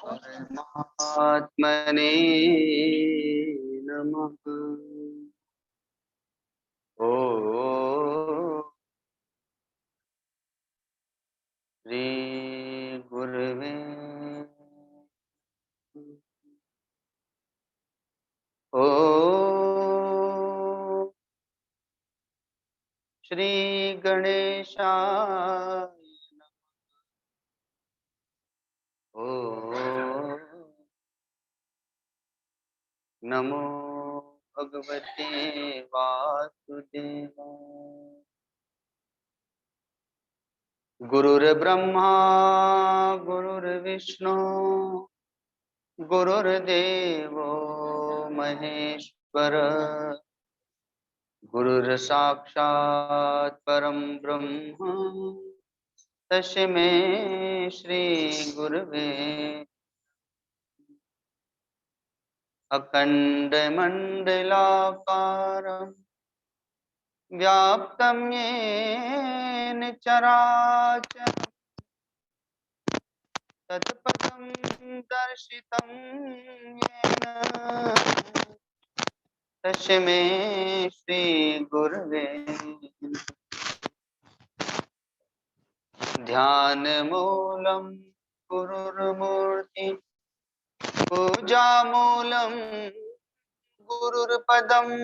परमात्मने नमः। ओ श्री गुरुवे ओ श्री गणेशाय ओ नमो भगवते वासुदेवाय। गुरुर्ब्रह्मा गुरुर्विष्णु गुरुर्देवो महेश्वर गुरुर्साक्षात् परं ब्रह्म तस्मै श्री गुरवे अखण्डमण्डलाकारं व्याप्तं येन चराचरं तत्पदं दर्शितं येन तस्मै श्री गुरवे ध्यानमूलं गुरुर्मूर्ति पूजामूलं गुरुर्पदम्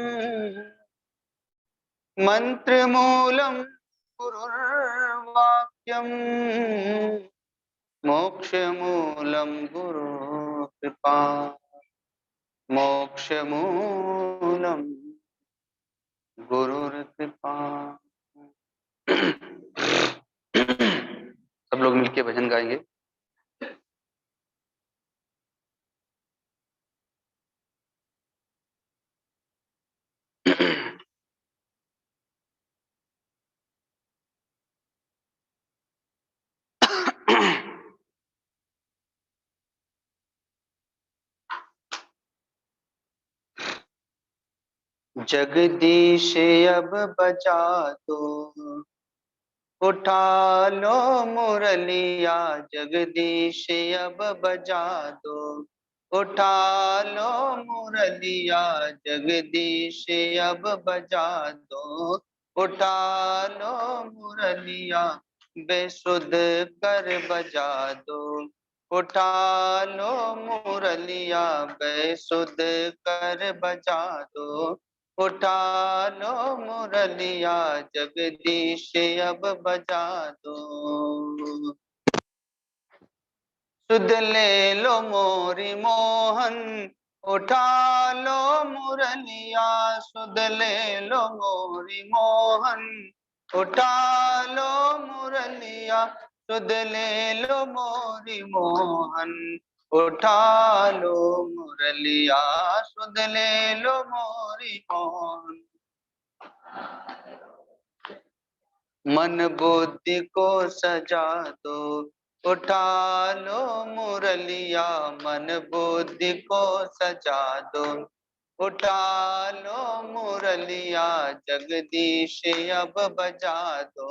मन्त्रमूलं गुरुर्वाक्यम् मोक्षमूलं गुरुकृपा मोक्षमूलं गुरुकृपा। सब लोग मिलके भजन गाएंगे। जगदीश अब बजा दो उठा लो मुरलिया जगदीश अब बजा दो उठा लो मुरलिया जगदीश अब बजा दो उठा लो मुरलिया बेसुध कर बजा दो उठा लो मुरलिया बेसुध कर बजा दो उठा लो मुरलिया जगदीश अब बजा दो सुध ले लो मोरी मोहन उठा लो मुरलिया सुध ले लो मोरी मोहन उठा लो मुरलिया सुध ले लो मोरी मोहन उठा लो मुरलिया सुध ले लो मोरी मोहन मन बुद्धि को सजा दो उठा लो मुरलिया मन बुद्धि को सजा दो उठा लो मुरलिया जगदीश अब बजा दो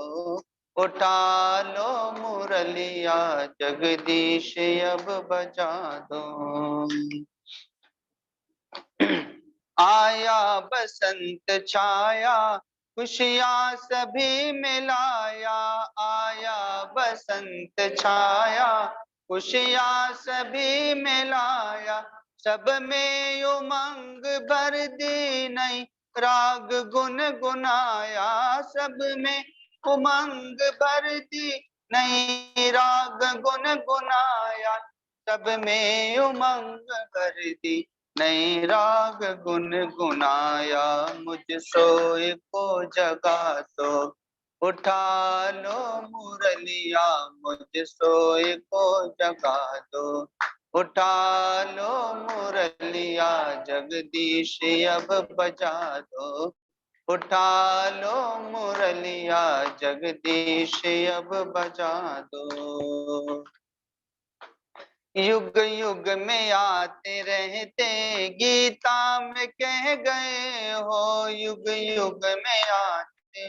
उठा लो मुरलिया जगदीश अब बजा दो आया बसंत छाया खुशियाँ सभी मिलाया आया बसंत छाया खुशियाँ सभी मिलाया सब में उमंग भर दी नई राग गुन गुनाया सब में उमंग भर दी नई राग गुन गुनाया सब में उमंग भर दी नई राग गुन गुनाया मुझ सोए को जगा दो उठा लो मुरलिया मुझ सोए को जगा दो उठा लो मुरलिया जगदीश अब बजा दो उठा लो मुरलिया जगदीश अब बजा दो युग युग में आते रहते गीता में कह गए हो युग युग में आते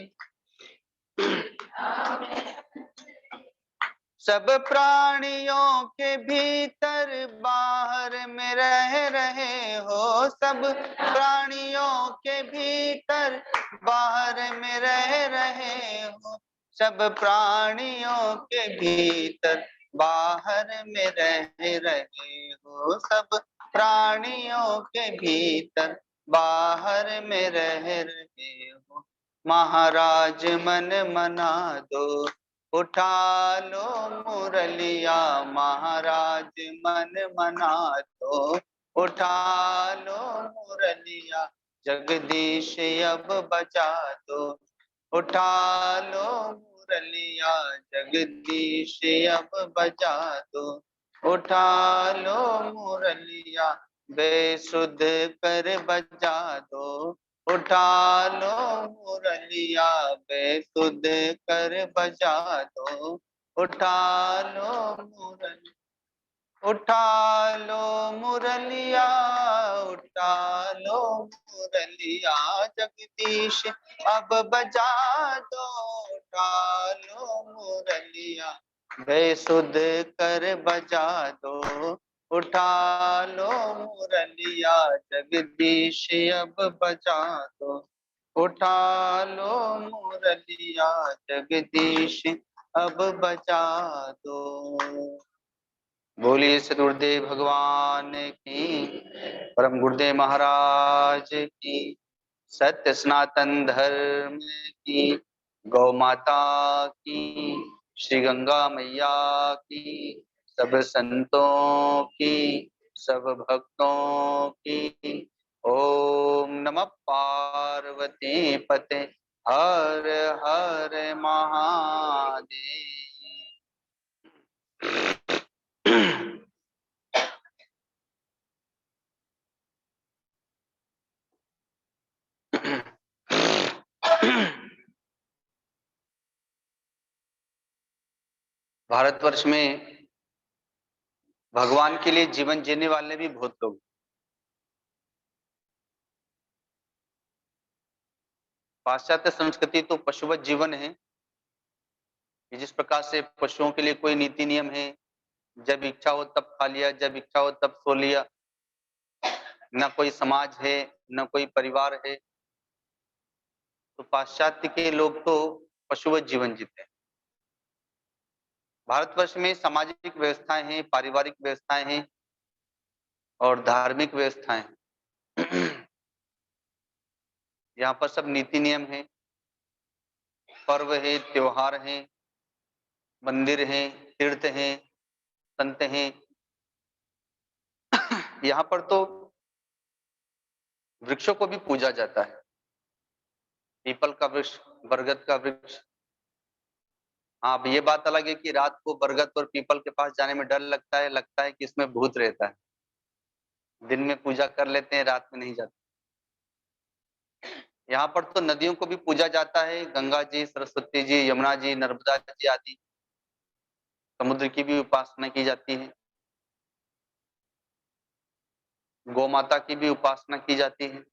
सब प्राणियों के भीतर बाहर में रह रहे हो, सब प्राणियों के भीतर बाहर में रह रहे हो, सब प्राणियों के भीतर बाहर में रह रहे हो, सब प्राणियों के भीतर बाहर में रह रहे हो। महाराज मन मना दो, उठा लो मुरलिया, महाराज मन मना दो, उठा लो मुरलिया, जगदीश अब बजा दो, उठा लो मुरलिया, जगदीश अब बजा दो, उठा लो मुरलिया, बेसुध कर बजा दो, उठा लो मुरलिया, बेसुध कर बजा दो, उठा लो मुरलिया, उठा लो मुरलिया, उठा लो मुरलिया, जगदीश अब बजा दो, उठा लो मुरलिया, बेसुध कर बजा दो, उठा लो मुरलिया, जगदीश अब बजा दो, उठा लो मुरलिया, जगदीश अब बजा दो। बोलिए सदगुरुदेव भगवान की, परम गुरुदेव महाराज की, सत्य सनातन धर्म की, गौ माता की, श्री गंगा मैया की, सब संतों की, सब भक्तों की। ओम नमः पार्वती पते, हर हर महादेव। भारतवर्ष में भगवान के लिए जीवन जीने वाले भी बहुत लोग। पाश्चात्य संस्कृति तो पशुवत जीवन है, जिस प्रकार से पशुओं के लिए कोई नीति नियम है, जब इच्छा हो तब खा लिया, जब इच्छा हो तब सो लिया, न कोई समाज है न कोई परिवार है। तो पाश्चात्य के लोग तो पशुवत जीवन जीते हैं। भारतवर्ष में सामाजिक व्यवस्थाएं हैं, पारिवारिक व्यवस्थाएं हैं और धार्मिक व्यवस्थाएं हैं। यहाँ पर सब नीति नियम है, पर्व है, त्योहार है, मंदिर हैं, तीर्थ हैं, संत हैं। यहाँ पर तो वृक्षों को भी पूजा जाता है, पीपल का वृक्ष, बरगद का वृक्ष। हाँ, अब ये बात अलग है कि रात को बरगद और पीपल के पास जाने में डर लगता है कि इसमें भूत रहता है। दिन में पूजा कर लेते हैं, रात में नहीं जाते। यहाँ पर तो नदियों को भी पूजा जाता है, गंगा जी, सरस्वती जी, यमुना जी, नर्मदा जी आदि। समुद्र की भी उपासना की जाती है, गौ माता की भी उपासना की जाती है।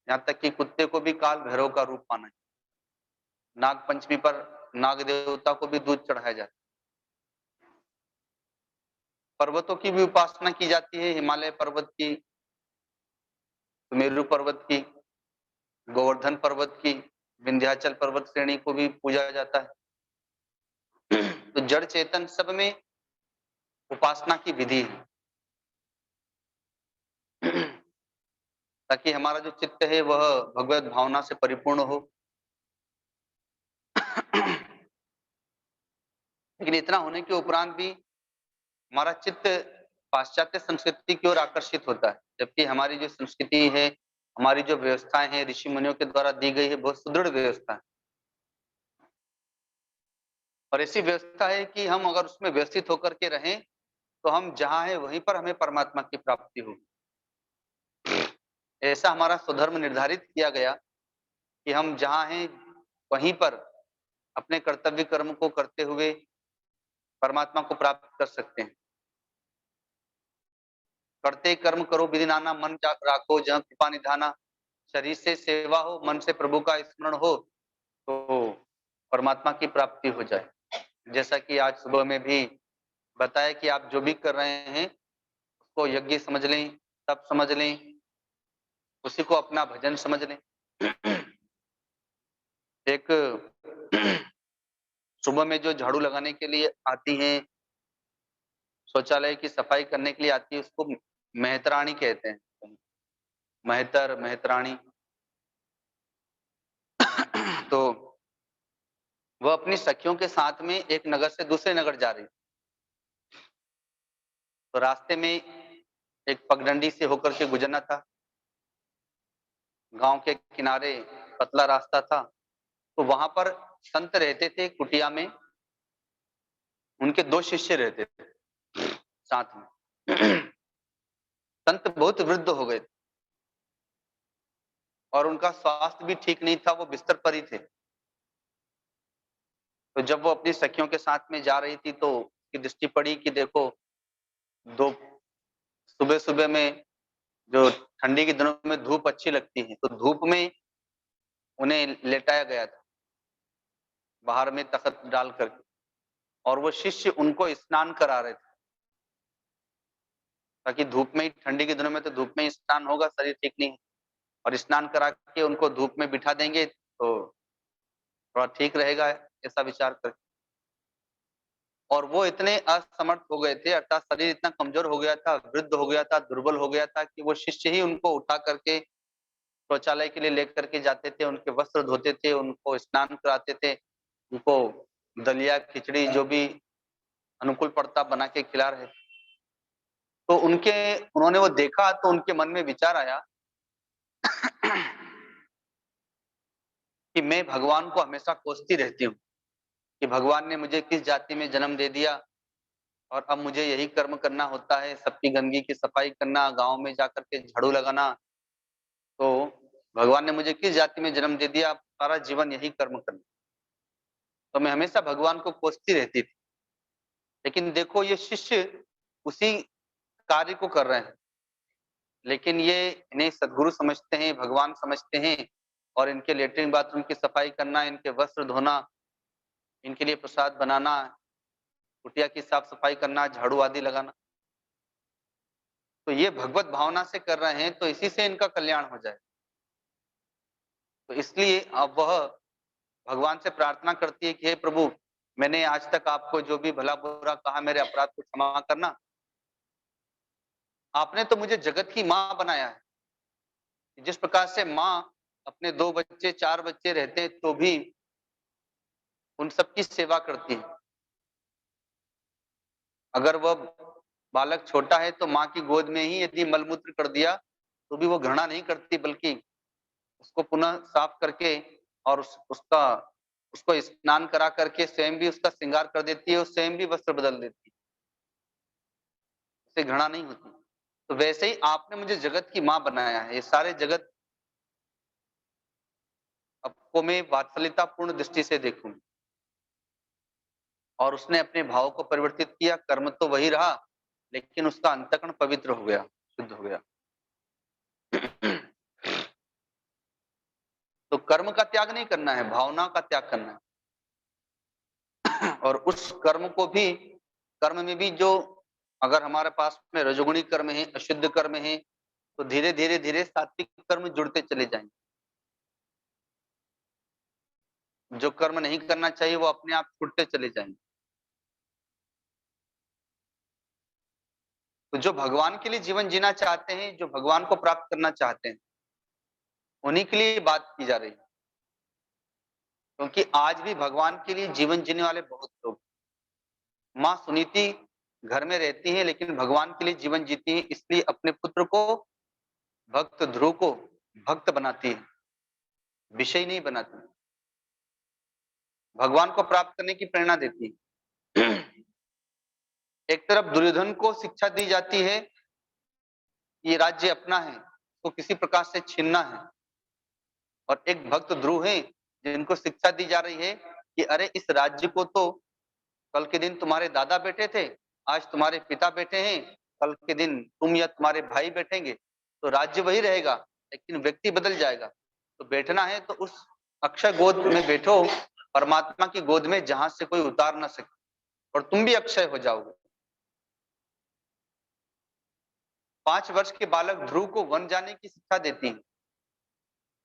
यहाँ तक कि कुत्ते को भी काल भैरव का रूप माना है। नाग पंचमी पर नाग देवता को भी दूध चढ़ाया जाता है। पर्वतों की भी उपासना की जाती है, हिमालय पर्वत की, सुमेरु पर्वत की, गोवर्धन पर्वत की, विंध्याचल पर्वत श्रेणी को भी पूजा जाता है। तो जड़ चेतन सब में उपासना की विधि है, ताकि हमारा जो चित्त है वह भगवत भावना से परिपूर्ण हो। लेकिन इतना होने के उपरांत भी हमारा चित्त पाश्चात्य संस्कृति की ओर आकर्षित होता है, जबकि हमारी जो संस्कृति है, हमारी जो व्यवस्थाएं हैं, ऋषि मुनियों के द्वारा दी गई है, बहुत सुदृढ़ व्यवस्था है। और ऐसी व्यवस्था है कि हम अगर उसमें व्यवस्थित होकर के रहें तो हम जहां हैं वहीं पर हमें परमात्मा की प्राप्ति होगी। ऐसा हमारा स्वधर्म निर्धारित किया गया कि हम जहां हैं वहीं पर अपने कर्तव्य कर्म को करते हुए परमात्मा को प्राप्त कर सकते हैं। करते कर्म करो विधि नाना, मन राखो जहाँ कृपा निधाना। शरीर से सेवा हो, मन से प्रभु का स्मरण हो, तो परमात्मा की प्राप्ति हो जाए। जैसा कि आज सुबह में भी बताया कि आप जो भी कर रहे हैं, उसको यज्ञ समझ लें, तप समझ लें, उसी को अपना भजन समझ लें। एक सुबह में जो झाड़ू लगाने के लिए आती हैं, शौचालय की सफाई करने के लिए आती है, उसको मेहतरानी कहते हैं। मेहतर, मेहतरानी। तो वह अपनी सखियों के साथ में एक नगर से दूसरे नगर जा रही थी। तो रास्ते में एक पगडंडी से होकर के गुजरना था। गांव के किनारे पतला रास्ता था। तो वहां पर संत रहते थे कुटिया में। उनके 2 शिष्य रहते थे साथ में। संत बहुत वृद्ध हो गए थे और उनका स्वास्थ्य भी ठीक नहीं था, वो बिस्तर पर ही थे। तो जब वो अपनी सखियों के साथ में जा रही थी तो उसकी दृष्टि पड़ी कि देखो, दो सुबह-सुबह में जो ठंडी के दिनों में धूप अच्छी लगती है, तो धूप में उन्हें लेटाया गया था, बाहर में तख्त डाल करके, और वो शिष्य उनको स्नान करा रहे थे। ताकि धूप में ही, ठंडी के दिनों में तो धूप में ही स्नान होगा, शरीर ठीक नहीं है, और स्नान करा के उनको धूप में बिठा देंगे तो थोड़ा ठीक रहेगा, ऐसा विचार करके। और वो इतने असमर्थ हो गए थे, अर्थात शरीर इतना कमजोर हो गया था, वृद्ध हो गया था, दुर्बल हो गया था कि वो शिष्य ही उनको उठा करके शौचालय के लिए लेकर के जाते थे, उनके वस्त्र धोते थे, उनको स्नान कराते थे, उनको दलिया, खिचड़ी जो भी अनुकूल पड़ता बना के खिला रहे थे। तो उन्होंने वो देखा तो उनके मन में विचार आया कि मैं भगवान को हमेशा कोसती रहती हूँ कि भगवान ने मुझे किस जाति में जन्म दे दिया और अब मुझे यही कर्म करना होता है, सबकी गंदगी की सफाई करना, गाँव में जाकर के झाड़ू लगाना। तो भगवान ने मुझे किस जाति में जन्म दे दिया, अब सारा जीवन यही कर्म करना। तो मैं हमेशा भगवान को कोसती रहती थी। लेकिन देखो, ये शिष्य उसी कार्य को कर रहे हैं, लेकिन ये इन्हें सद्गुरु समझते हैं, भगवान समझते हैं, और इनके लेटरिन बाथरूम की सफाई करना, इनके वस्त्र धोना, इनके लिए प्रसाद बनाना, कुटिया की साफ सफाई करना, झाड़ू आदि लगाना, तो ये भगवत भावना से कर रहे हैं, तो इसी से इनका कल्याण हो जाए। तो इसलिए अब वह भगवान से प्रार्थना करती है कि हे प्रभु, मैंने आज तक आपको जो भी भला बुरा कहा, मेरे अपराध को क्षमा करना। आपने तो मुझे जगत की माँ बनाया है। जिस प्रकार से माँ अपने 2 बच्चे, 4 बच्चे रहते हैं तो भी उन सबकी सेवा करती है। अगर वह बालक छोटा है तो माँ की गोद में ही यदि मलमूत्र कर दिया तो भी वो घृणा नहीं करती, बल्कि उसको पुनः साफ करके और उसको स्नान करा करके स्वयं भी उसका श्रृंगार कर देती है और स्वयं भी वस्त्र बदल देती है। उससे घृणा नहीं होती। तो वैसे ही आपने मुझे जगत की माँ बनाया है। ये सारे जगत आपको मैं वात्सल्यता पूर्ण दृष्टि से देखूं। और उसने अपने भाव को परिवर्तित किया। कर्म तो वही रहा, लेकिन उसका अंतःकरण पवित्र हो गया, शुद्ध हो गया। तो कर्म का त्याग नहीं करना है, भावना का त्याग करना है। और उस कर्म को भी, कर्म में भी जो, अगर हमारे पास में रजोगुणी कर्म है, अशुद्ध कर्म है, तो धीरे धीरे धीरे सात्विक कर्म जुड़ते चले जाएंगे। जो कर्म नहीं करना चाहिए वो अपने आप छूटते चले जाएंगे। तो जो भगवान के लिए जीवन जीना चाहते हैं, जो भगवान को प्राप्त करना चाहते हैं, उन्हीं के लिए बात की जा रही है। क्योंकि आज भी भगवान के लिए जीवन जीने वाले बहुत लोग, माँ सुनीति घर में रहती हैं लेकिन भगवान के लिए जीवन जीती हैं, इसलिए अपने पुत्र को, भक्त ध्रुव को भक्त बनाती है, विषय नहीं बनाती, भगवान को प्राप्त करने की प्रेरणा देती है। एक तरफ दुर्योधन को शिक्षा दी जाती है, ये राज्य अपना है, तो किसी प्रकार से छीनना है, और एक भक्त ध्रुव है जिनको शिक्षा दी जा रही है कि अरे इस राज्य को तो कल के दिन तुम्हारे दादा बैठे थे, आज तुम्हारे पिता बैठे हैं, कल के दिन तुम या तुम्हारे भाई बैठेंगे, तो राज्य वही रहेगा लेकिन व्यक्ति बदल जाएगा। तो बैठना है तो उस अक्षय गोद में बैठो, परमात्मा की गोद में, जहां से कोई उतार ना सके। और तुम भी अक्षय हो जाओगे। 5 वर्ष के बालक ध्रुव को वन जाने की शिक्षा देती है।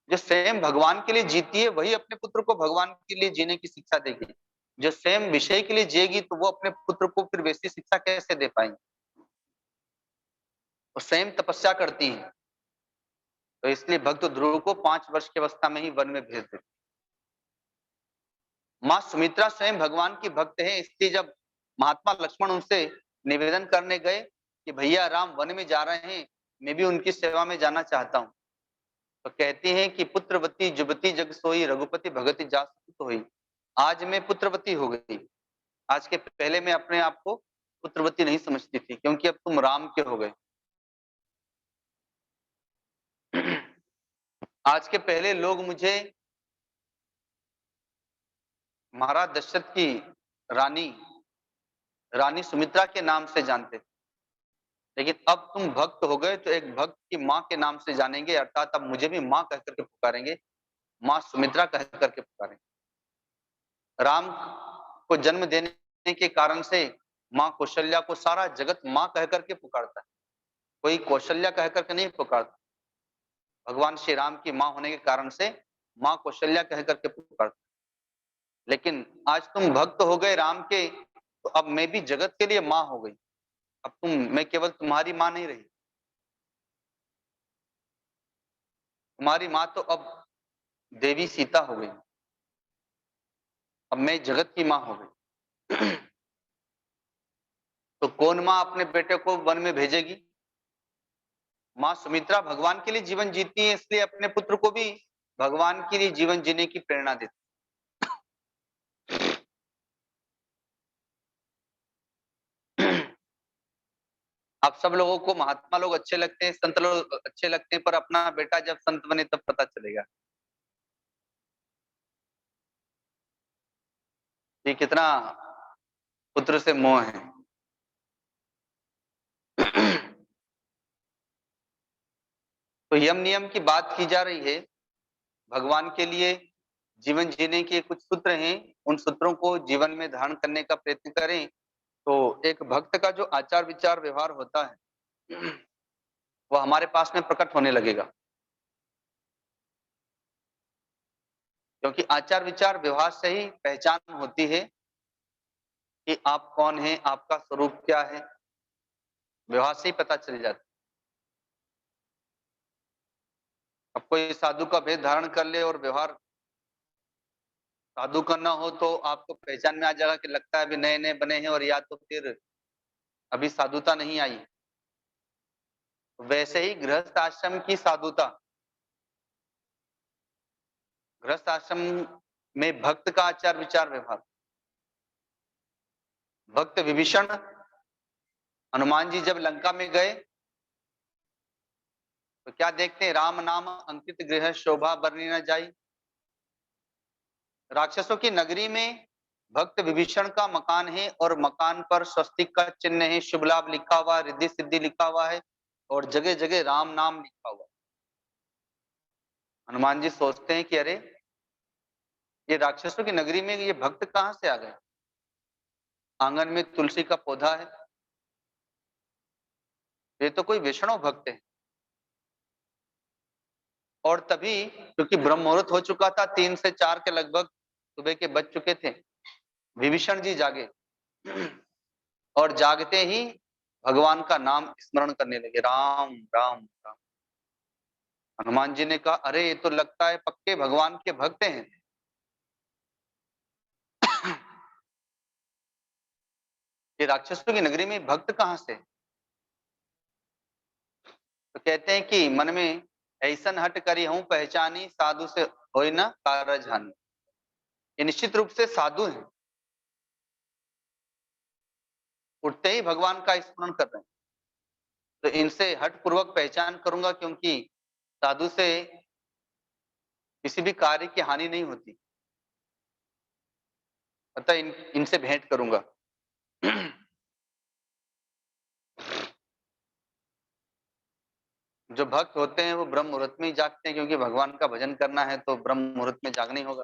जो स्वयं भगवान के लिए जीती है वही अपने पुत्र को भगवान के लिए जीने की शिक्षा देगी। जो स्वयं विषय के लिए जिएगी तो वो अपने पुत्र को फिर वैसी शिक्षा कैसे दे पाएंगे। वो स्वयं तपस्या करती है, तो इसलिए भक्त ध्रुव को 5 वर्ष की अवस्था में ही वन में भेज देते। माँ सुमित्रा स्वयं भगवान की भक्त है, इसलिए जब महात्मा लक्ष्मण उनसे निवेदन करने गए कि भैया राम वन में जा रहे हैं, मैं भी उनकी सेवा में जाना चाहता हूँ, तो कहती हैं कि पुत्रवती जुबती जग सोई रघुपति भगति जासु होई। आज मैं पुत्रवती हो गई। आज के पहले मैं अपने आप को पुत्रवती नहीं समझती थी, क्योंकि अब तुम राम के हो गए। आज के पहले लोग मुझे महाराज दशरथ की रानी सुमित्रा के नाम से जानते, लेकिन अब तुम भक्त हो गए तो एक भक्त की माँ के नाम से जानेंगे, अर्थात अब मुझे भी माँ कह करके पुकारेंगे, माँ सुमित्रा कह करके पुकारेंगे। राम को जन्म देने के कारण से माँ कौशल्या को सारा जगत माँ कह करके पुकारता है, कोई कौशल्या कह करके नहीं पुकारता। भगवान श्री राम की माँ होने के कारण से माँ कौशल्या कह करके पुकारता। लेकिन आज तुम भक्त हो गए राम के, तो अब मैं भी जगत के लिए माँ हो गई। अब मैं केवल तुम्हारी माँ नहीं रही, तुम्हारी माँ तो अब देवी सीता हो गई, अब मैं जगत की माँ हो गई। तो कौन माँ अपने बेटे को वन में भेजेगी? माँ सुमित्रा भगवान के लिए जीवन जीती है, इसलिए अपने पुत्र को भी भगवान के लिए जीवन जीने की प्रेरणा देती। अब सब लोगों को महात्मा लोग अच्छे लगते हैं, संत लोग अच्छे लगते हैं, पर अपना बेटा जब संत बने तब पता चलेगा कि कितना पुत्र से मोह है। तो यम नियम की बात की जा रही है। भगवान के लिए जीवन जीने के कुछ सूत्र हैं, उन सूत्रों को जीवन में धारण करने का प्रयत्न करें, तो एक भक्त का जो आचार विचार व्यवहार होता है वो हमारे पास में प्रकट होने लगेगा। क्योंकि आचार विचार व्यवहार से ही पहचान होती है कि आप कौन हैं, आपका स्वरूप क्या है, व्यवहार से ही पता चल जाता है। अब कोई साधु का भेद धारण कर ले और व्यवहार साधु करना हो तो आपको पहचान में आ जाएगा कि लगता है अभी नए नए बने हैं, और या तो फिर अभी साधुता नहीं आई। वैसे ही गृहस्थ आश्रम की साधुता, गृहस्थ आश्रम में भक्त का आचार विचार व्यवहार। भक्त विभीषण, हनुमान जी जब लंका में गए तो क्या देखते हैं? राम नाम अंकित गृह शोभा बरनी न जाई। राक्षसों की नगरी में भक्त विभीषण का मकान है, और मकान पर स्वस्तिक का चिन्ह है, शुभ लाभ लिखा हुआ, रिद्धि सिद्धि लिखा हुआ है, और जगह जगह राम नाम लिखा हुआ है। हनुमान जी सोचते हैं कि अरे ये राक्षसों की नगरी में ये भक्त कहां से आ गए? आंगन में तुलसी का पौधा है, ये तो कोई वैष्णव भक्त है। और तभी क्योंकि ब्रह्म मुहूर्त हो चुका था, 3 से 4 के लगभग सुबह के बज चुके थे, विभीषण जी जागे और जागते ही भगवान का नाम स्मरण करने लगे, राम राम राम। हनुमान जी ने कहा अरे ये तो लगता है पक्के भगवान के भक्त हैं। ये राक्षसों की नगरी में भक्त कहां से? तो कहते हैं कि मन में ऐसन हट करी हूं पहचानी, साधु से होई ना कारज हानि। ये निश्चित रूप से साधु हैं, उठते ही भगवान का स्मरण कर रहे हैं, तो इनसे हट पूर्वक पहचान करूंगा, क्योंकि साधु से किसी भी कार्य की हानि नहीं होती, अतः इनसे भेंट करूंगा। जो भक्त होते हैं वो ब्रह्म मुहूर्त में ही जागते हैं, क्योंकि भगवान का भजन करना है तो ब्रह्म मुहूर्त में जागना ही होगा।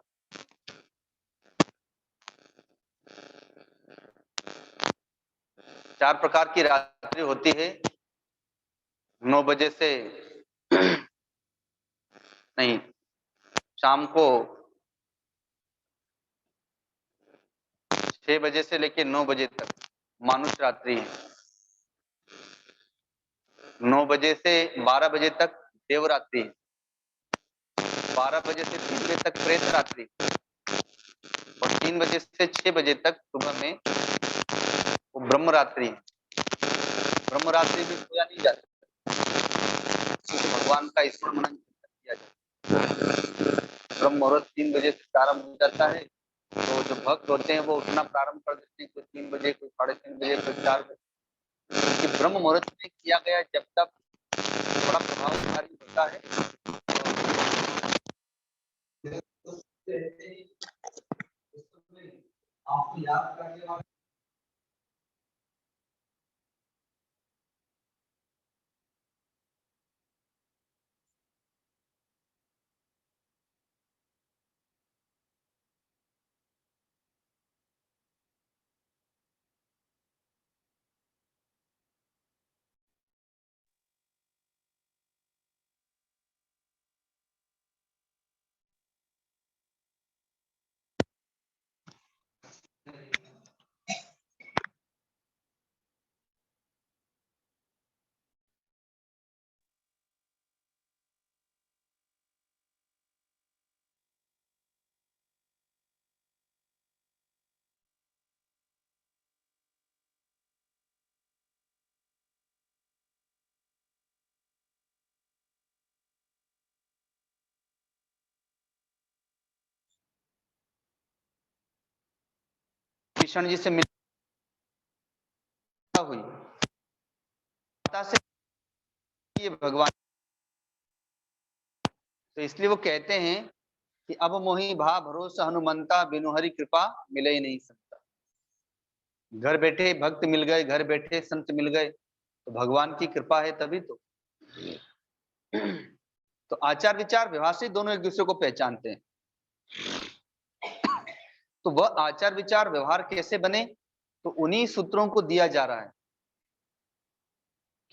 4 प्रकार की रात्रि होती है। 9 बजे से नहीं, शाम को 6 बजे से लेकर 9 बजे तक मानुष रात्रि है। 9 बजे से 12 बजे तक देवरात्रि है। 12 बजे से 3 बजे तक प्रेत रात्रि और 3 बजे से 6 बजे तक सुबह में वो ब्रह्म रात्रि है। ब्रह्म रात्रि में सोया नहीं जाता, भगवान का स्मरण मनन किया जाता है। ब्रह्म मुहूर्त 3 बजे से प्रारंभ हो जाता है, तो जो भक्त होते हैं वो उठना प्रारंभ कर देते हैं, कोई 3 बजे, कोई 3:30 बजे, कोई 4 बजे। क्योंकि ब्रह्म मुहूर्त में किया गया जब तक बड़ा प्रभावकारी होता है। आपको याद करने वाले कृष्ण जी से मिलता हुई माता से ये भगवान, तो इसलिए वो कहते हैं कि अब मोहि भा भरोसा हनुमंता, बिनु हरि कृपा मिले ही नहीं सकता। घर बैठे भक्त मिल गए, घर बैठे संत मिल गए, तो भगवान की कृपा है तभी तो। तो आचार विचार व्यवहार से दोनों एक दूसरे को पहचानते हैं। तो वह आचार विचार व्यवहार कैसे बने, तो उन्हीं सूत्रों को दिया जा रहा है।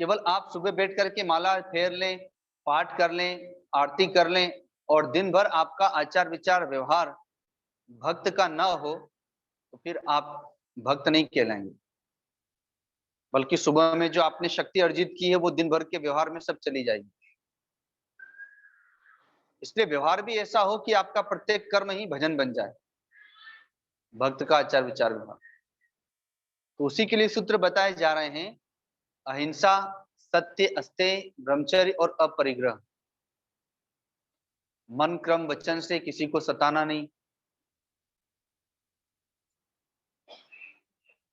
केवल आप सुबह बैठ करके माला फेर लें, पाठ कर लें, आरती कर लें और दिन भर आपका आचार विचार व्यवहार भक्त का न हो, तो फिर आप भक्त नहीं कहलाएंगे। बल्कि सुबह में जो आपने शक्ति अर्जित की है वो दिन भर के व्यवहार में सब चली जाएगी। इसलिए व्यवहार भी ऐसा हो कि आपका प्रत्येक कर्म ही भजन बन जाए, भक्त का आचार विचार व्यवहार। तो उसी के लिए सूत्र बताए जा रहे हैं, अहिंसा, सत्य, अस्तेय, ब्रह्मचर्य और अपरिग्रह। मन क्रम वचन से किसी को सताना नहीं,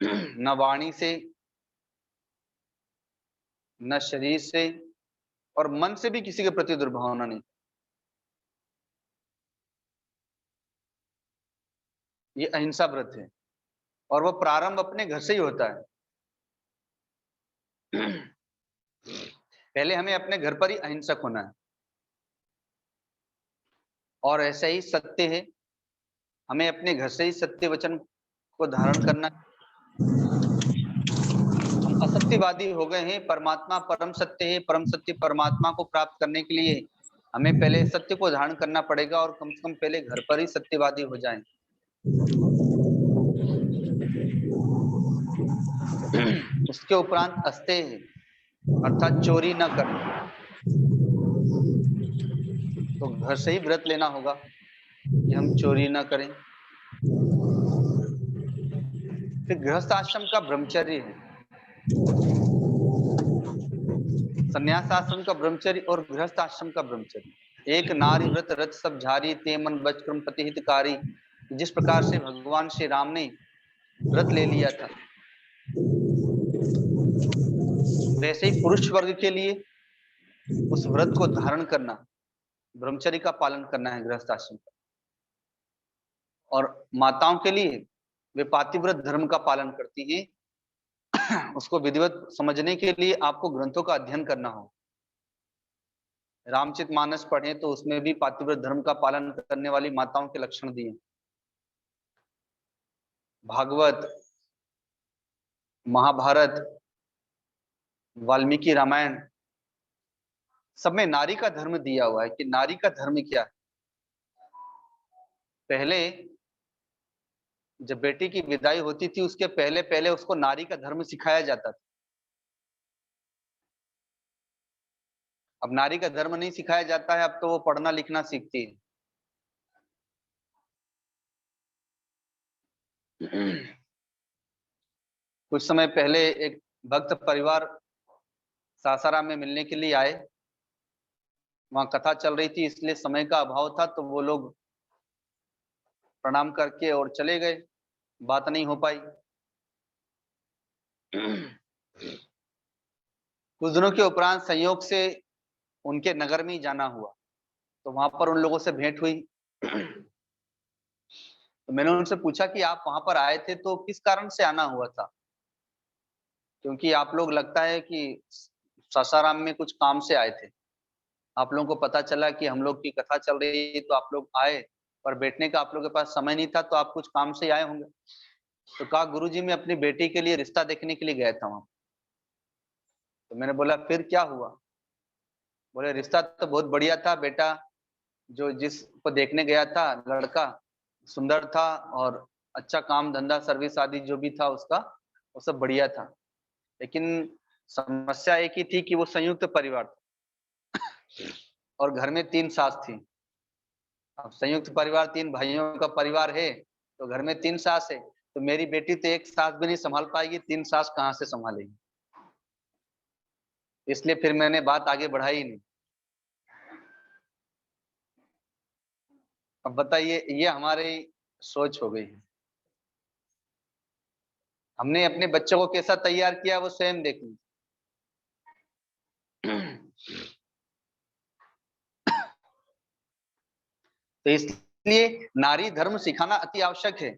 न वाणी से, न शरीर से, और मन से भी किसी के प्रति दुर्भावना नहीं। ये अहिंसा व्रत है और वो प्रारंभ अपने घर से ही होता है। पहले हमें अपने घर पर ही अहिंसक होना है। और ऐसा ही सत्य है, हमें अपने घर से ही सत्य वचन को धारण करना है। हम असत्यवादी हो गए हैं, परमात्मा परम सत्य है, परम सत्य परमात्मा को प्राप्त करने के लिए हमें पहले सत्य को धारण करना पड़ेगा और कम से कम पहले घर पर ही सत्यवादी हो जाएं। उसके उपरांत अस्तेय है, अर्थात चोरी न करना। तो घर से ही व्रत लेना होगा कि हम चोरी न करें। फिर गृहस्थ आश्रम का ब्रह्मचर्य है, संन्यास आश्रम का ब्रह्मचर्य और गृहस्थ आश्रम का ब्रह्मचर्य। एक नारी व्रत रत सब झारी, ते मन बचक्रम पति हितकारी। जिस प्रकार से भगवान श्री राम ने व्रत ले लिया था, वैसे ही पुरुष वर्ग के लिए उस व्रत को धारण करना, ब्रह्मचर्य का पालन करना है गृहस्थ आश्रम का। और माताओं के लिए वे पातिव्रत धर्म का पालन करती हैं। उसको विधिवत समझने के लिए आपको ग्रंथों का अध्ययन करना हो। रामचरितमानस पढ़ें तो उसमें भी पातिव्रत धर्म का पालन करने वाली माताओं के लक्षण दिए। भागवत, महाभारत, वाल्मीकि रामायण, सब में नारी का धर्म दिया हुआ है कि नारी का धर्म क्या है। पहले जब बेटी की विदाई होती थी उसके पहले पहले उसको नारी का धर्म सिखाया जाता था। अब नारी का धर्म नहीं सिखाया जाता है, अब तो वो पढ़ना लिखना सीखती है। कुछ समय पहले एक भक्त परिवार सासाराम में मिलने के लिए आए। वहां कथा चल रही थी, इसलिए समय का अभाव था, तो वो लोग प्रणाम करके और चले गए, बात नहीं हो पाई। कुछ दिनों के उपरांत संयोग से उनके नगर में ही जाना हुआ, तो वहां पर उन लोगों से भेंट हुई। तो मैंने उनसे पूछा कि आप वहां पर आए थे तो किस कारण से आना हुआ था, क्योंकि आप लोग लगता है कि सासाराम में कुछ काम से आए थे। आप लोगों को पता चला कि हम लोग की कथा चल रही है तो आप लोग आए, पर बैठने का आप लोगों के पास समय नहीं था, तो आप कुछ काम से आए होंगे। तो कहा गुरुजी मैं अपनी बेटी के लिए रिश्ता देखने के लिए गया था वहां। तो मैंने बोला फिर क्या हुआ? बोले रिश्ता तो बहुत बढ़िया था बेटा, जो जिसको देखने गया था लड़का सुंदर था और अच्छा काम धंधा सर्विस आदि जो भी था उसका वो सब बढ़िया था। लेकिन समस्या एक ही थी कि वो संयुक्त परिवार था और घर में 3 सास थी। अब संयुक्त परिवार 3 भाइयों का परिवार है तो घर में 3 सास है, तो मेरी बेटी तो एक सास भी नहीं संभाल पाएगी, 3 सास कहाँ से संभालेगी? इसलिए फिर मैंने बात आगे बढ़ाई नहीं। अब बताइए, ये हमारी सोच हो गई है। हमने अपने बच्चों को कैसा तैयार किया वो स्वयं देख लीजिए। तो इसलिए नारी धर्म सिखाना अति आवश्यक है।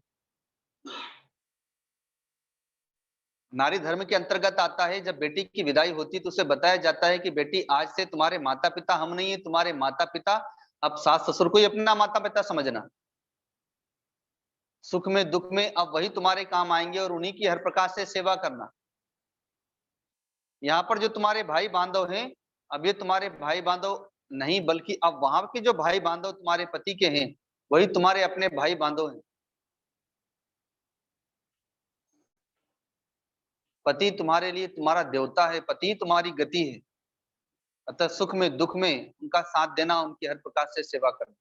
नारी धर्म के अंतर्गत आता है, जब बेटी की विदाई होती तो उसे बताया जाता है कि बेटी आज से तुम्हारे माता पिता हम नहीं है, तुम्हारे माता पिता अब सास ससुर को ही अपना माता पिता समझना। सुख में दुख में अब वही तुम्हारे काम आएंगे और उन्हीं की हर प्रकार से सेवा करना। यहाँ पर जो तुम्हारे भाई बांधव हैं, अब ये तुम्हारे भाई बांधव नहीं, बल्कि अब वहां के जो भाई बांधव तुम्हारे पति के हैं वही तुम्हारे अपने भाई बांधव हैं। पति तुम्हारे लिए तुम्हारा देवता है, पति तुम्हारी गति है। अतः सुख में दुख में उनका साथ देना, उनकी हर प्रकार से सेवा करना।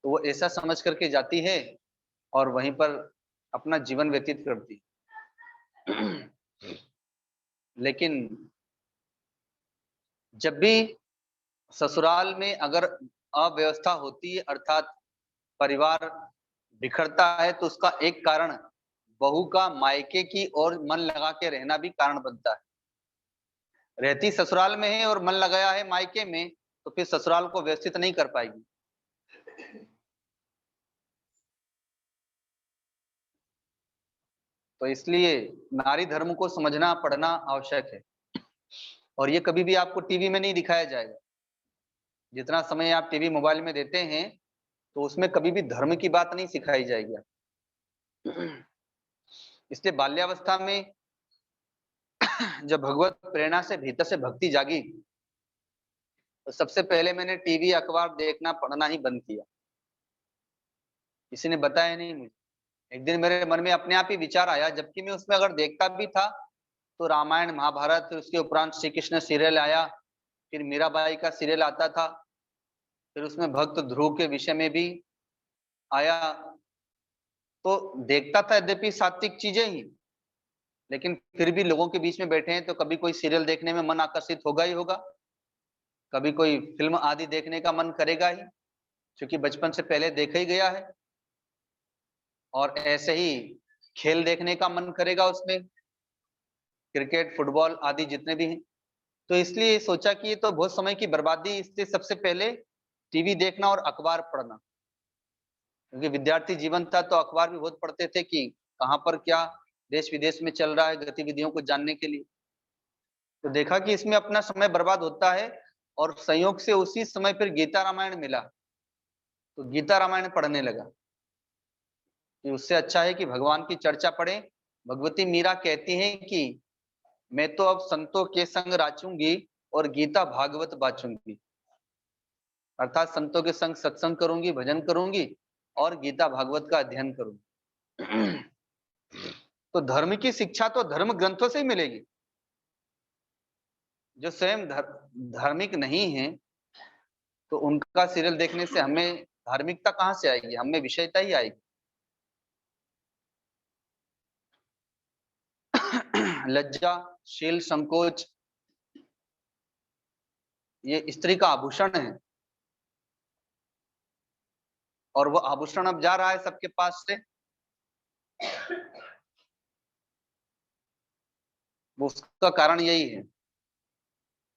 तो वो ऐसा समझ करके जाती है और वहीं पर अपना जीवन व्यतीत करती है। लेकिन जब भी ससुराल में अगर अव्यवस्था होती है, अर्थात परिवार बिखरता है, तो उसका एक कारण बहू का मायके की ओर मन लगा के रहना भी कारण बनता है। रहती ससुराल में है और मन लगाया है मायके में, तो फिर ससुराल को व्यवस्थित नहीं कर पाएगी। तो इसलिए नारी धर्म को समझना पढ़ना आवश्यक है। और ये कभी भी आपको टीवी में नहीं दिखाया जाएगा। जितना समय आप टीवी मोबाइल में देते हैं तो उसमें कभी भी धर्म की बात नहीं सिखाई जाएगी। इसलिए बाल्यावस्था में जब भगवत प्रेरणा से भीतर से भक्ति जागी, तो सबसे पहले मैंने टीवी अखबार देखना पढ़ना ही बंद किया। किसी ने बताया नहीं मुझे। एक दिन मेरे मन में अपने आप ही विचार आया, जबकि मैं उसमें अगर देखता भी था तो रामायण महाभारत, फिर उसके उपरांत श्री कृष्ण सीरियल आया, फिर मीराबाई का सीरियल आता था, फिर उसमें भक्त ध्रुव के विषय में भी आया। तो देखता था यद्यपि सात्विक चीजें ही, लेकिन फिर भी लोगों के बीच में बैठे हैं तो कभी कोई सीरियल देखने में मन आकर्षित होगा ही होगा, कभी कोई फिल्म आदि देखने का मन करेगा ही, क्योंकि बचपन से पहले देखा ही गया है। और ऐसे ही खेल देखने का मन करेगा उसमें, क्रिकेट फुटबॉल आदि जितने भी हैं। तो इसलिए सोचा कि ये तो बहुत समय की बर्बादी, इसलिए सबसे पहले टीवी देखना और अखबार पढ़ना। क्योंकि विद्यार्थी जीवन था तो अखबार भी बहुत पढ़ते थे कि कहाँ पर क्या देश विदेश में चल रहा है, गतिविधियों को जानने के लिए। तो देखा कि इसमें अपना समय बर्बाद होता है, और संयोग से उसी समय फिर गीता रामायण मिला, तो गीता रामायण पढ़ने लगा कि उससे अच्छा है कि भगवान की चर्चा पढ़ें। भगवती मीरा कहती हैं कि मैं तो अब संतों के संग राचूंगी और गीता भागवत बाचूंगी, अर्थात संतों के संग सत्संग करूंगी, भजन करूंगी और गीता भागवत का अध्ययन करूंगी। तो धर्म की शिक्षा तो धर्म ग्रंथों से ही मिलेगी। जो स्वयं धार्मिक नहीं है तो उनका सीरियल देखने से हमें धार्मिकता कहाँ से आएगी, हमें विषयता ही आएगी। लज्जा, शील, संकोच ये स्त्री का आभूषण है और वो आभूषण अब जा रहा है सबके पास से। उसका कारण यही है,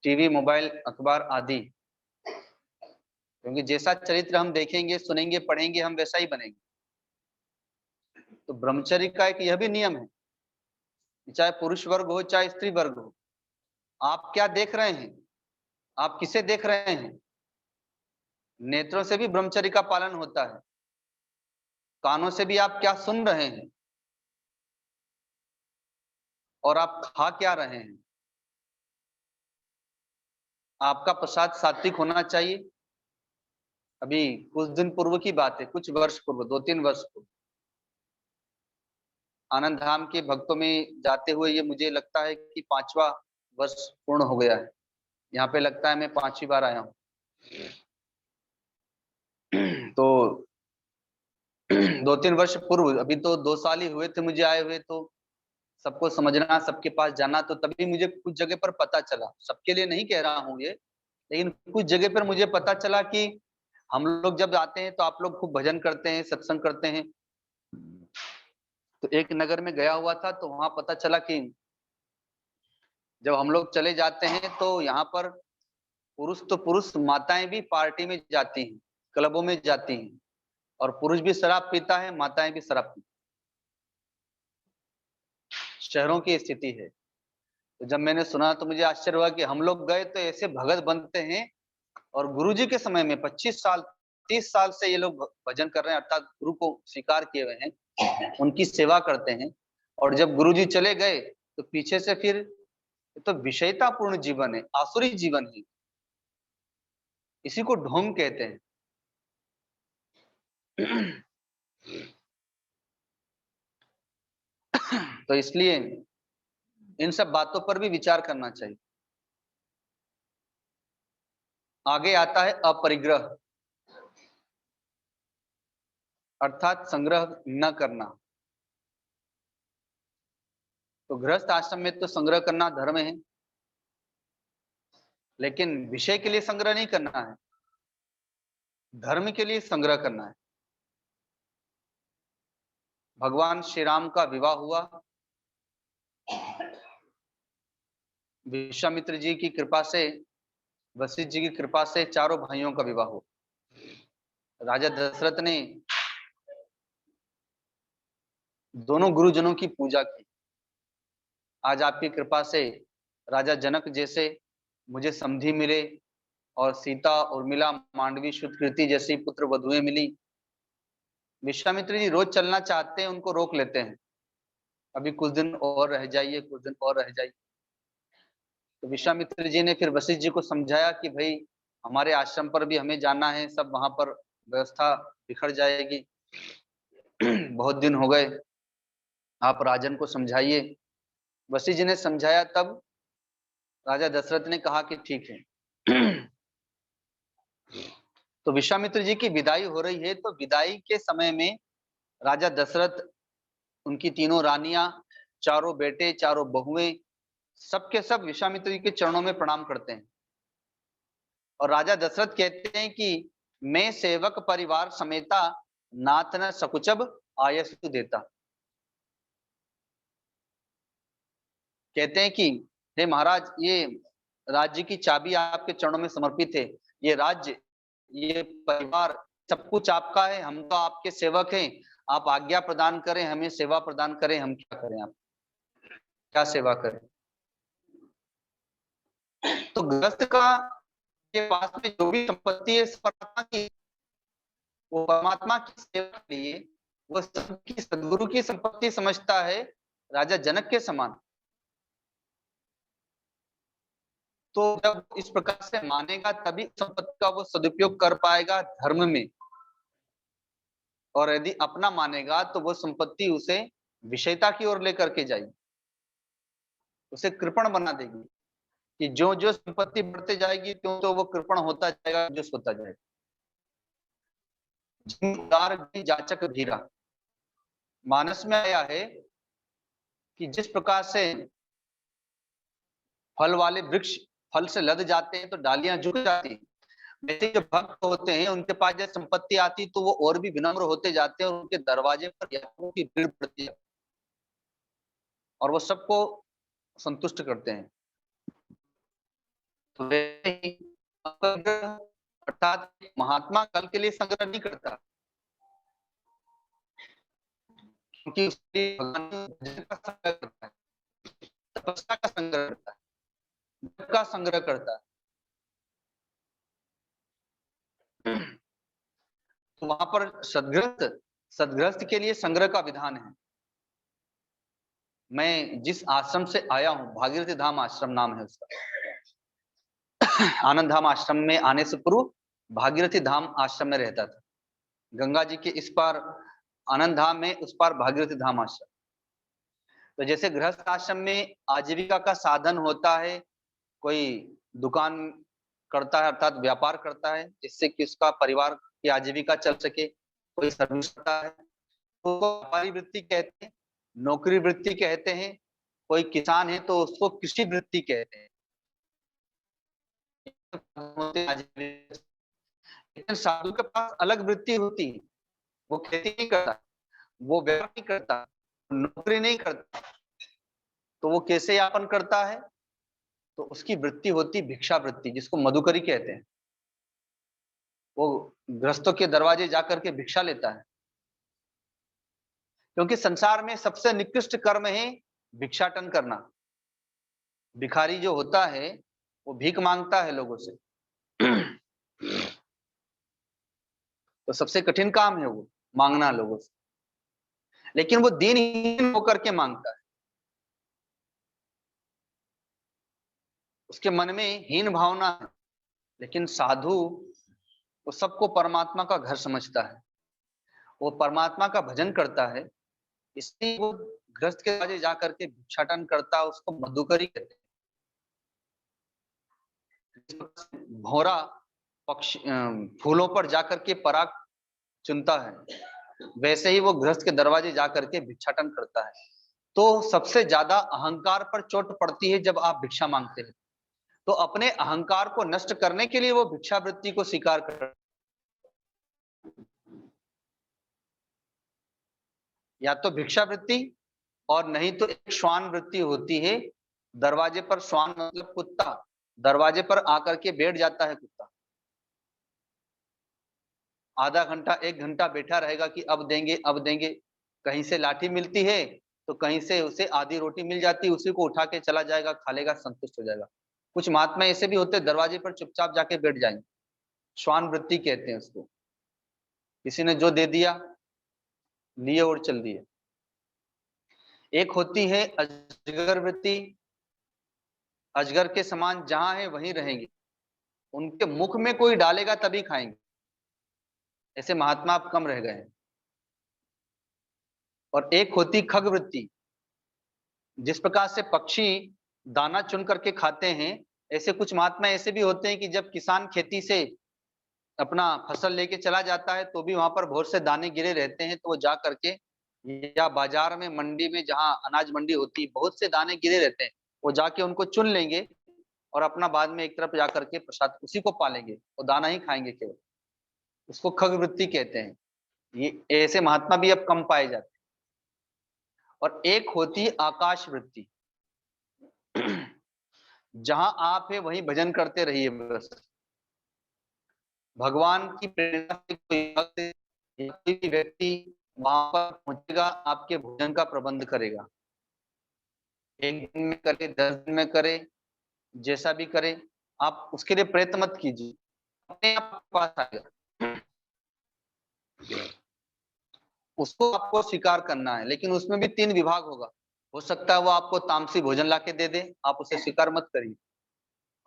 टीवी, मोबाइल, अखबार आदि। क्योंकि जैसा चरित्र हम देखेंगे, सुनेंगे, पढ़ेंगे, हम वैसा ही बनेंगे। तो ब्रह्मचर्य का एक यह भी नियम है, चाहे पुरुष वर्ग हो चाहे स्त्री वर्ग हो, आप क्या देख रहे हैं, आप किसे देख रहे हैं। नेत्रों से भी ब्रह्मचर्य का पालन होता है। कानों से भी आप क्या सुन रहे हैं और आप खा क्या रहे हैं। आपका प्रसाद सात्विक होना चाहिए। अभी कुछ दिन पूर्व की बात है, कुछ वर्ष पूर्व, 2-3 वर्ष पूर्व, आनंद धाम के भक्तों में जाते हुए ये मुझे लगता है कि 5वां वर्ष पूर्ण हो गया है। यहाँ पे लगता है मैं 5वीं बार आया हूँ। तो 2-3 वर्ष पूर्व, अभी तो 2 साल ही हुए थे मुझे आए हुए, तो सबको समझना, सबके पास जाना, तो तभी मुझे कुछ जगह पर पता चला, सबके लिए नहीं कह रहा हूँ ये, लेकिन कुछ जगह पर मुझे पता चला कि हम लोग जब आते हैं तो आप लोग खूब भजन करते हैं, सत्संग करते हैं। तो एक नगर में गया हुआ था, तो वहां पता चला कि जब हम लोग चले जाते हैं तो यहाँ पर पुरुष तो पुरुष, माताएं भी पार्टी में जाती हैं, क्लबों में जाती हैं, और पुरुष भी शराब पीता है, माताएं भी शराब पीती। शहरों की स्थिति है। तो जब मैंने सुना तो मुझे आश्चर्य हुआ कि हम लोग गए तो ऐसे भगत बनते हैं, और गुरुजी के समय में 25 साल 30 साल से ये लोग भजन कर रहे हैं, अर्थात गुरु को स्वीकार किए हुए हैं, उनकी सेवा करते हैं। और जब गुरुजी चले गए तो पीछे से फिर तो विषयतापूर्ण जीवन है, आसुरी जीवन है, इसी को ढोंग कहते हैं। तो इसलिए इन सब बातों पर भी विचार करना चाहिए। आगे आता है अपरिग्रह, अर्थात संग्रह न करना। तो गृहस्थ आश्रम में तो संग्रह करना धर्म है, लेकिन विषय के लिए संग्रह नहीं करना है, धर्म के लिए संग्रह करना है। भगवान श्री राम का विवाह हुआ, विश्वामित्र जी की कृपा से, वशिष्ठ जी की कृपा से चारों भाइयों का विवाह हुआ। राजा दशरथ ने दोनों गुरुजनों की पूजा की। आज आपकी कृपा से राजा जनक जैसे मुझे समधी मिले, और सीता, उर्मिला, मांडवी, शुद्धकीर्ति जैसी पुत्र वधुएं मिली। विश्वामित्र जी रोज चलना चाहते हैं, उनको रोक लेते हैं, अभी कुछ दिन और रह जाइए, कुछ दिन और रह जाइए। तो विश्वामित्र जी ने फिर वशिष्ठ जी को समझाया कि भाई हमारे आश्रम पर भी हमें जाना है, सब वहां पर व्यवस्था बिखर जाएगी। बहुत दिन हो गए, आप राजन को समझाइए। वशिष्ठ जी ने समझाया, तब राजा दशरथ ने कहा कि ठीक है। तो विश्वामित्र जी की विदाई हो रही है, तो विदाई के समय में राजा दशरथ, उनकी तीनों रानियां, चारों बेटे, चारों बहुएं, सबके सब विश्वामित्र जी के चरणों में प्रणाम करते हैं। और राजा दशरथ कहते हैं कि मैं सेवक परिवार समेता नाथ न सकुचब आयसु देता। कहते हैं कि हे महाराज, ये राज्य की चाबी आपके चरणों में समर्पित है, ये राज्य, ये परिवार, सब कुछ आपका है, हम तो आपके सेवक हैं, आप आज्ञा प्रदान करें, हमें सेवा प्रदान करें, हम क्या करें, आप क्या सेवा करें। तो गृहस्थ का के पास में जो भी संपत्ति है परमात्मा की, वो परमात्मा की सेवा के लिए वो सबकी सदगुरु की संपत्ति समझता है, राजा जनक के समान। तो जब इस प्रकार से मानेगा तभी संपत्ति का वो सदुपयोग कर पाएगा धर्म में, और यदि अपना मानेगा तो वो संपत्ति उसे विषयता की ओर लेकर के जाएगी, उसे कृपण बना देगी कि जो जो संपत्ति बढ़ते जाएगी त्यों तो वो कृपण होता जाएगा, जो होता जाएगा। उदार जाचक धीरा, मानस में आया है कि जिस प्रकार से फल वाले वृक्ष फल से लद जाते हैं तो डालियां झुक जाती हैं, वैसे जो भक्त होते हैं उनके पास जब संपत्ति आती तो वो और भी विनम्र होते जाते हैं और उनके दरवाजे पर यात्रियों की भीड़ पड़ती है और वो सबको संतुष्ट करते हैं। तो वैसे ही अर्थात महात्मा कल के लिए संग्रह नहीं करता, क्योंकि उसके लिए भगवान भजन का संग्रह करता है, तपस्या का संग्रह करता है, जप का संग्रह करता है। तो वहां पर सदगृहस्थ के लिए संग्रह का विधान है। मैं जिस आश्रम से आया हूं, भागीरथी धाम आश्रम नाम है उसका। आनंद धाम आश्रम में आने से पूर्व भागीरथी धाम आश्रम में रहता था। गंगा जी के इस पार आनंद धाम में, उस पार भागीरथी धाम आश्रम। तो जैसे गृहस्थ आश्रम में आजीविका का साधन होता है, कोई दुकान करता है अर्थात व्यापार करता है जिससे कि उसका परिवार की आजीविका चल सके, कोई सर्विस करता है तो व्यापारी वृत्ति कहते हैं, नौकरी वृत्ति कहते हैं, कोई किसान है तो उसको कृषि वृत्ति कहते हैं। लेकिन साधु के पास अलग वृत्ति होती है, वो खेती नहीं करता, वो व्यापार नहीं करता, नौकरी नहीं करता, तो वो कैसे यापन करता है? तो उसकी वृत्ति होती भिक्षा वृत्ति, जिसको मधुकरी कहते हैं। वो गृहस्थों के दरवाजे जाकर के भिक्षा लेता है, क्योंकि संसार में सबसे निकृष्ट कर्म है भिक्षाटन करना। भिखारी जो होता है वो भीख मांगता है लोगों से। तो सबसे कठिन काम है वो मांगना लोगों से, लेकिन वो दीनहीन होकर के मांगता है, उसके मन में हीन भावना है। लेकिन साधु वो सबको परमात्मा का घर समझता है, वो परमात्मा का भजन करता है, इसलिए वो गृहस्थ के दरवाजे जाकर के भिक्षाटन करता है, उसको मधुकरी कहते हैं। भौरा पक्षी फूलों पर जाकर के पराग चुनता है, वैसे ही वो गृहस्थ के दरवाजे जाकर के भिक्षाटन करता है। तो सबसे ज्यादा अहंकार पर चोट पड़ती है जब आप भिक्षा मांगते हैं। तो अपने अहंकार को नष्ट करने के लिए वो भिक्षावृत्ति को स्वीकार कर, या तो भिक्षावृत्ति और नहीं तो एक श्वान वृत्ति होती है। दरवाजे पर श्वान मतलब कुत्ता, दरवाजे पर आकर के बैठ जाता है कुत्ता, आधा घंटा एक घंटा बैठा रहेगा कि अब देंगे अब देंगे। कहीं से लाठी मिलती है तो कहीं से उसे आधी रोटी मिल जाती है, उसी को उठा के चला जाएगा, खा लेगा, संतुष्ट हो जाएगा। कुछ महात्मा ऐसे भी होते हैं दरवाजे पर चुपचाप जाके बैठ जाएंगे, श्वान वृत्ति कहते हैं उसको। किसी ने जो दे दिया लिए और चल दिए। एक होती है अजगर वृत्ति, अजगर के समान जहां है वहीं रहेंगे, उनके मुख में कोई डालेगा तभी खाएंगे। ऐसे महात्मा अब कम रह गए हैं। और एक होती खग वृत्ति, जिस प्रकार से पक्षी दाना चुन करके खाते हैं, ऐसे कुछ महात्मा ऐसे भी होते हैं कि जब किसान खेती से अपना फसल लेके चला जाता है तो भी वहां पर बहुत से दाने गिरे रहते हैं, तो वो जा करके या बाजार में मंडी में जहां अनाज मंडी होती है बहुत से दाने गिरे रहते हैं, वो जाके उनको चुन लेंगे और अपना बाद में एक तरफ जाकर के प्रसाद उसी को पालेंगे और दाना ही खाएंगे केवल। उसको खग वृत्ति कहते हैं। ये ऐसे महात्मा भी अब कम पाए जाते हैं। और एक होती है आकाश वृत्ति, जहां आप है वहीं भजन करते रहिए बस। भगवान की प्रेरणा से कोई भक्त या कोई भी व्यक्ति वहां पर पहुंचेगा, आपके भोजन का प्रबंध करेगा। एक दिन में करे, 10 दिन में करे, जैसा भी करे, आप उसके लिए प्रयत्न मत कीजिए, अपने आप पास आएगा। उसको आपको स्वीकार करना है, लेकिन उसमें भी 3 विभाग होगा। हो सकता है वो आपको तामसी भोजन लाके दे दे, आप उसे स्वीकार मत करिए।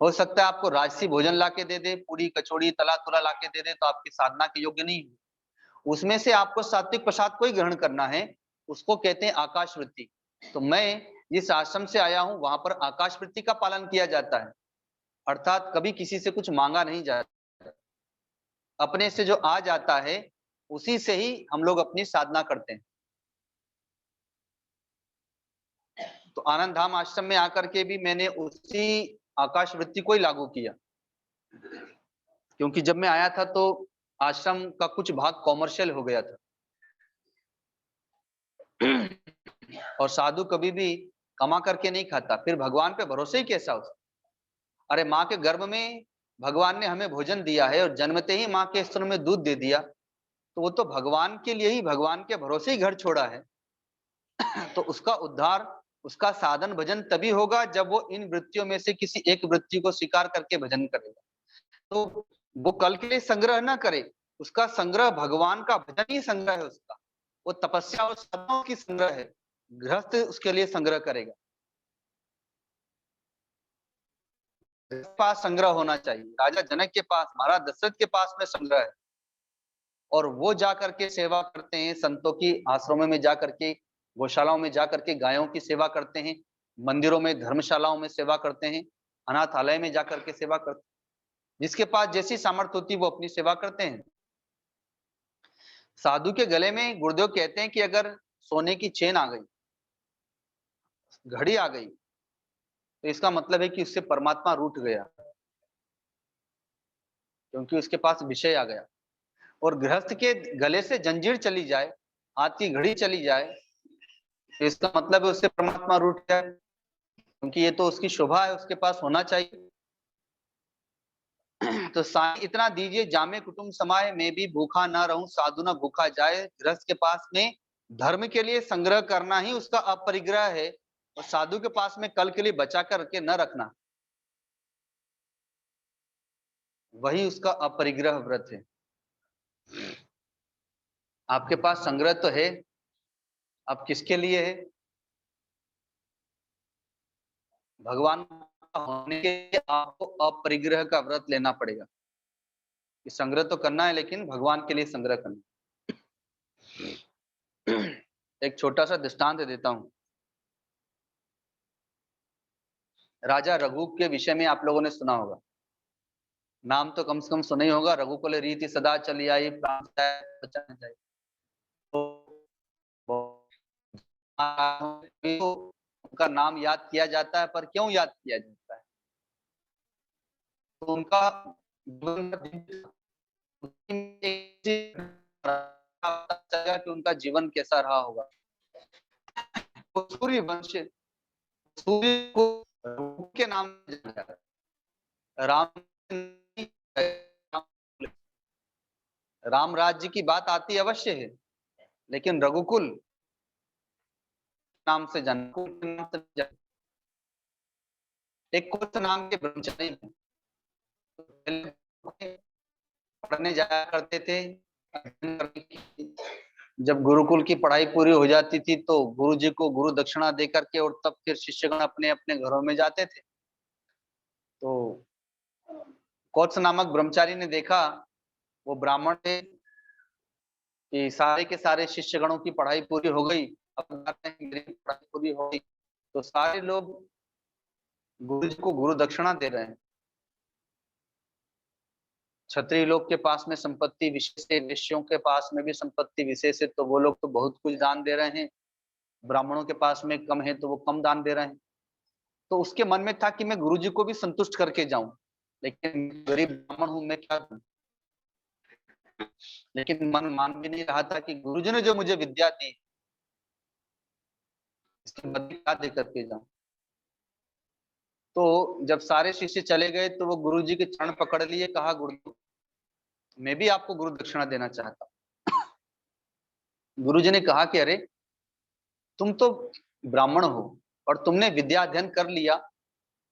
हो सकता है आपको राजसी भोजन लाके दे दे, पूरी कचौड़ी तला-तुला लाके दे दे, तो आपकी साधना के योग्य नहीं है। उसमें से आपको सात्विक प्रसाद को ही ग्रहण करना है, उसको कहते हैं आकाश वृत्ति। तो मैं जिस आश्रम से आया हूँ, वहाँ पर आकाश वृत्ति का पालन किया जाता है, अर्थात कभी किसी से कुछ माँगा नहीं जाता। अपने से जो आ जाता है, उसी से ही हम लोग अपनी साधना करते हैं। तो आनंद धाम आश्रम में आकर के भी मैंने उसी आकाश वृत्ति को ही लागू किया। क्योंकि जब मैं आया था तो आश्रम का कुछ भाग कॉमर्शियल हो गया था। और साधु कभी भी कमा करके नहीं खाता, फिर भगवान पे भरोसे ही कैसा हो? अरे माँ के गर्भ में भगवान ने हमें भोजन दिया है और जन्मते ही माँ के स्तन में दूध दे दिया, तो वो तो भगवान के लिए ही, भगवान के भरोसे ही घर छोड़ा है। तो उसका उद्धार, उसका साधन भजन तभी होगा जब वो इन वृत्तियों में से किसी एक वृत्ति को स्वीकार करके भजन करेगा। तो वो कल के लिए संग्रह ना करे, उसका संग्रह भगवान का भजन ही संग्रह है उसका। वो तपस्या और साधनाओं की संग्रह है, गृहस्थ उसके लिए संग्रह करेगा। पास संग्रह होना चाहिए। राजा जनक के पास, महाराज दशरथ के पास में संग्रह है, और वो जाकर के सेवा करते हैं, संतों की आश्रमों में जाकर के, गौशालाओं में जाकर के गायों की सेवा करते हैं, मंदिरों में, धर्मशालाओं में सेवा करते हैं, अनाथालय में जाकर के सेवा करते हैं। जिसके पास जैसी सामर्थ्य होती है वो अपनी सेवा करते हैं। साधु के गले में गुरुदेव कहते हैं कि अगर सोने की चेन आ गई, घड़ी आ गई, तो इसका मतलब है कि उससे परमात्मा रूठ गया, क्योंकि उसके पास विषय आ गया। और गृहस्थ के गले से जंजीर चली जाए, हाथ की घड़ी चली जाए, तो इसका मतलब है उससे परमात्मा रूठ गया, क्योंकि ये तो उसकी शोभा है, उसके पास होना चाहिए। तो साईं इतना दीजिए जामे कुटुंब समाए, मैं भी भूखा ना रहूं, साधु ना भूखा जाए। गृहस्थ के पास में धर्म के लिए संग्रह करना ही उसका अपरिग्रह है, और साधु के पास में कल के लिए बचा करके न रखना, वही उसका अपरिग्रह व्रत है। आपके पास संग्रह तो है, अब किसके लिए है? भगवान का होने के लिए आपको अपरिग्रह का व्रत लेना पड़ेगा। कि संग्रह तो करना है, लेकिन भगवान के लिए संग्रह करना। एक छोटा सा दृष्टांत देता हूं। राजा रघु के विषय में आप लोगों ने सुना होगा, नाम तो कम से कम सुना ही होगा। रघुकुल रीति सदा चली आई, प्राण जाए बचाने जाए। तो उनका नाम याद किया जाता है, पर क्यों याद किया जाता है? तो उनका कि उनका जीवन कैसा रहा होगा। तो सूर्य वंश, सूर्य को के नाम से जाना जाता है। राम राज्य की बात आती अवश्य है, लेकिन रघुकुल नाम से जाना। एक कुछ नाम के ब्रह्मचारी पढ़ने जाया करते थे। जब गुरुकुल की पढ़ाई पूरी हो जाती थी तो गुरुजी को गुरु दक्षिणा दे करके, और तब फिर शिष्यगण अपने अपने घरों में जाते थे। तो कौत्स नामक ब्रह्मचारी ने देखा, वो ब्राह्मण थे, कि सारे के सारे शिष्यगणों की पढ़ाई पूरी हो गई, अब मेरी पढ़ाई पूरी हो गई, तो सारे लोग गुरुजी को गुरु दक्षिणा दे रहे हैं। क्षत्रिय लोग के पास में संपत्ति विशेष है, वैश्यों के पास में भी संपत्ति विशेष है, तो वो लोग तो बहुत कुछ दान दे रहे हैं। ब्राह्मणों के पास में कम है तो वो कम दान दे रहे हैं। तो उसके मन में था कि मैं गुरुजी को भी संतुष्ट करके जाऊं, लेकिन गरीब ब्राह्मण हूं, मैं क्या करूं? लेकिन मन मान भी नहीं रहा था कि गुरुजी ने जो मुझे विद्या दी, इसके बदले क्या दे करके जाऊं। तो जब सारे शिष्य चले गए तो वो गुरुजी के चरण पकड़ लिए, कहा गुरु मैं भी आपको गुरु दक्षिणा देना चाहता हूं। गुरुजी ने कहा कि अरे तुम तो ब्राह्मण हो और तुमने विद्या अध्ययन कर लिया,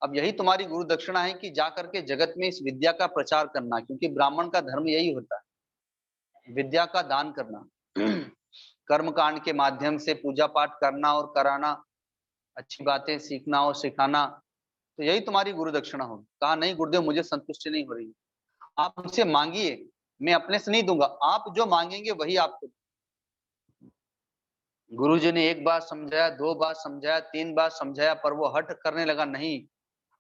अब यही तुम्हारी गुरु दक्षिणा है कि जा करके जगत में इस विद्या का प्रचार करना, क्योंकि ब्राह्मण का धर्म यही होता है, विद्या का दान करना। कर्म कांड के माध्यम से पूजा पाठ करना और कराना, अच्छी बातें सीखना और सिखाना, तो यही तुम्हारी गुरु दक्षिणा होगी। कहा नहीं गुरुदेव मुझे संतुष्टि नहीं हो रही। आप मुझसे मांगिए, मैं अपने से नहीं दूंगा, आप जो मांगेंगे वही आपको। गुरुजी ने एक बार समझाया, 2 बार समझाया, 3 बार समझाया, पर वो हठ करने लगा, नहीं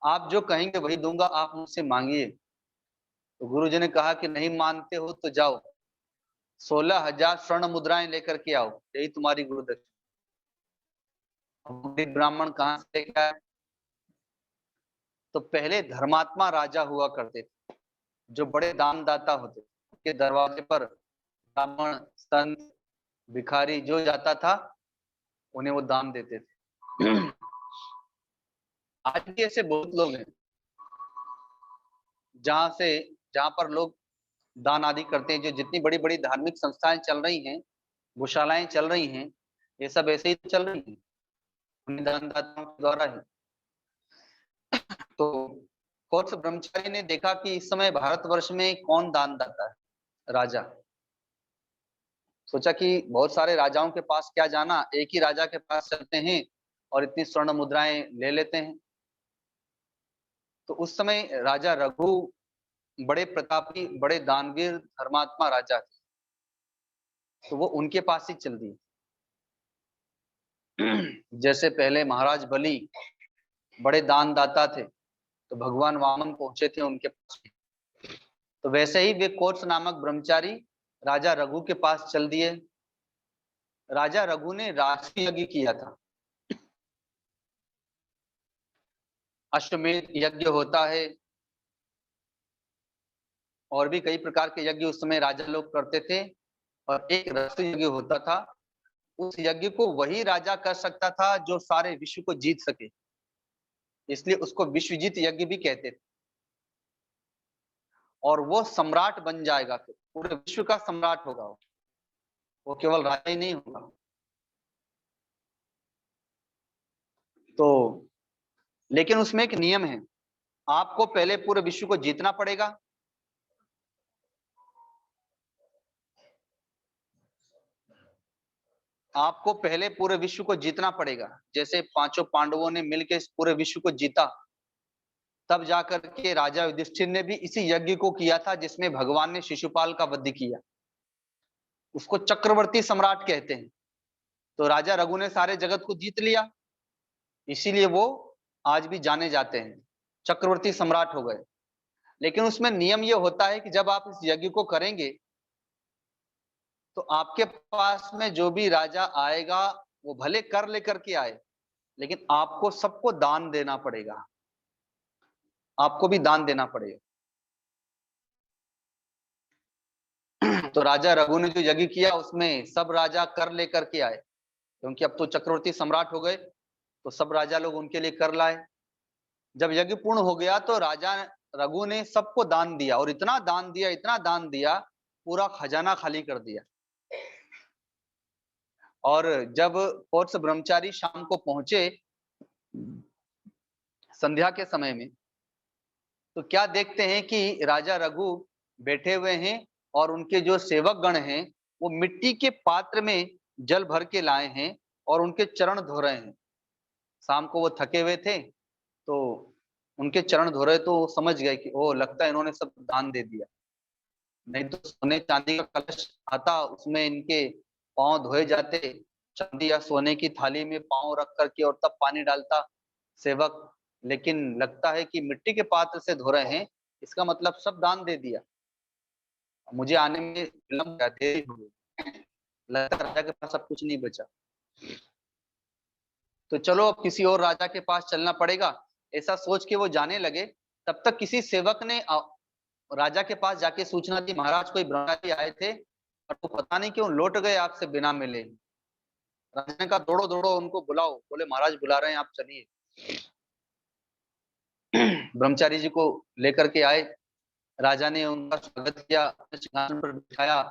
आप जो कहेंगे वही दूंगा, आप मुझसे मांगिए। तो गुरुजी ने कहा कि नहीं मानते हो तो जाओ 16,000 स्वर्ण मुद्राएं लेकर के आओ, यही तुम्हारी गुरु दक्षिणा। ब्राह्मण कहाँ से लेकर आए? तो पहले धर्मात्मा राजा हुआ करते थे, जो बड़े दानदाता होते, के दरवाजे पर ब्राह्मण, संत, भिखारी जो जाता था उन्हें वो दान देते थे। आज भी ऐसे बहुत लोग हैं जहां पर लोग दान आदि करते हैं। जो जितनी बड़ी बड़ी धार्मिक संस्थाएं चल रही हैं, गौशालाएं चल रही हैं, ये सब ऐसे ही चल रही हैं, उन्हीं दानदाताओं के द्वारा ही। तो कोर्स ब्रह्मचारी ने देखा कि इस समय भारतवर्ष में कौन दानदाता है, राजा। सोचा कि बहुत सारे राजाओं के पास क्या जाना, एक ही राजा के पास चलते हैं और इतनी स्वर्ण मुद्राएं ले लेते हैं। तो उस समय राजा रघु बड़े प्रतापी, बड़े दानवीर, धर्मात्मा राजा थे, तो वो उनके पास ही चल दिए। जैसे पहले महाराज बलि बड़े दानदाता थे, तो भगवान वामन पहुंचे थे उनके पास, तो वैसे ही वे कोर्स नामक ब्रह्मचारी राजा रघु के पास चल दिए। राजा रघु ने राष्ट्रीय यज्ञ किया था। अश्वमेध यज्ञ होता है और भी कई प्रकार के यज्ञ उस समय राजा लोग करते थे, और एक राष्ट्रीय यज्ञ होता था। उस यज्ञ को वही राजा कर सकता था जो सारे विश्व को जीत सके, इसलिए उसको विश्वजीत यज्ञ भी कहते थे। और वो सम्राट बन जाएगा, फिर पूरे विश्व का सम्राट होगा वो केवल राजा ही नहीं होगा। तो लेकिन उसमें एक नियम है, आपको पहले पूरे विश्व को जीतना पड़ेगा। आपको पहले पूरे विश्व को जीतना पड़ेगा। जैसे पांचों पांडवों ने मिलकर इस पूरे विश्व को जीता, तब जाकर के राजा युधिष्ठिर ने भी इसी यज्ञ को किया था जिसमें भगवान ने शिशुपाल का वध किया। उसको चक्रवर्ती सम्राट कहते हैं। तो राजा रघु ने सारे जगत को जीत लिया, इसीलिए वो आज भी जाने जाते हैं, चक्रवर्ती सम्राट हो गए। लेकिन उसमें नियम ये होता है कि जब आप इस यज्ञ को करेंगे तो आपके पास में जो भी राजा आएगा वो भले कर लेकर के आए, लेकिन आपको सबको दान देना पड़ेगा, आपको भी दान देना पड़ेगा। तो राजा रघु ने जो यज्ञ किया उसमें सब राजा कर लेकर के आए, क्योंकि अब तो चक्रवर्ती सम्राट हो गए, तो सब राजा लोग उनके लिए कर लाए। जब यज्ञ पूर्ण हो गया तो राजा रघु ने सबको दान दिया, और इतना दान दिया, इतना दान दिया, पूरा खजाना खाली कर दिया। और जब कोर्स ब्रह्मचारी शाम को पहुंचे संध्या के समय में, तो क्या देखते हैं कि राजा रघु बैठे हुए हैं और उनके जो सेवक गण हैं वो मिट्टी के पात्र में जल भर के लाए हैं और उनके चरण धो रहे हैं। शाम को वो थके हुए थे, तो उनके चरण धो रहे, तो समझ गए कि ओ लगता है इन्होंने सब दान दे दिया। नहीं तो सोने चांदी का कलश आता, उसमें इनके पांव धोए जाते, चांदी या सोने की थाली में पांव रख करके और तब पानी डालता सेवक। लेकिन लगता है कि मिट्टी के पात्र से धो रहे हैं, इसका मतलब सब दान दे दिया। मुझे आने में विलंब हुआ, देरी हो गई, लगता है राजा के पास अब कुछ नहीं बचा। तो चलो अब किसी और राजा के पास चलना पड़ेगा, ऐसा सोच के वो जाने लगे। तब तक किसी सेवक ने राजा के पास जाके सूचना दी, महाराज कोई ब्रह्मचारी आए थे और वो पता नहीं क्यों लौट गए आपसे बिना मिले। राजा ने कहा दौड़ो दौड़ो उनको बुलाओ। बोले महाराज बुला रहे हैं, आप चलिए। ब्रह्मचारी जी को लेकर के आए, राजा ने उनका स्वागत किया, सिंहासन पर बिठाया,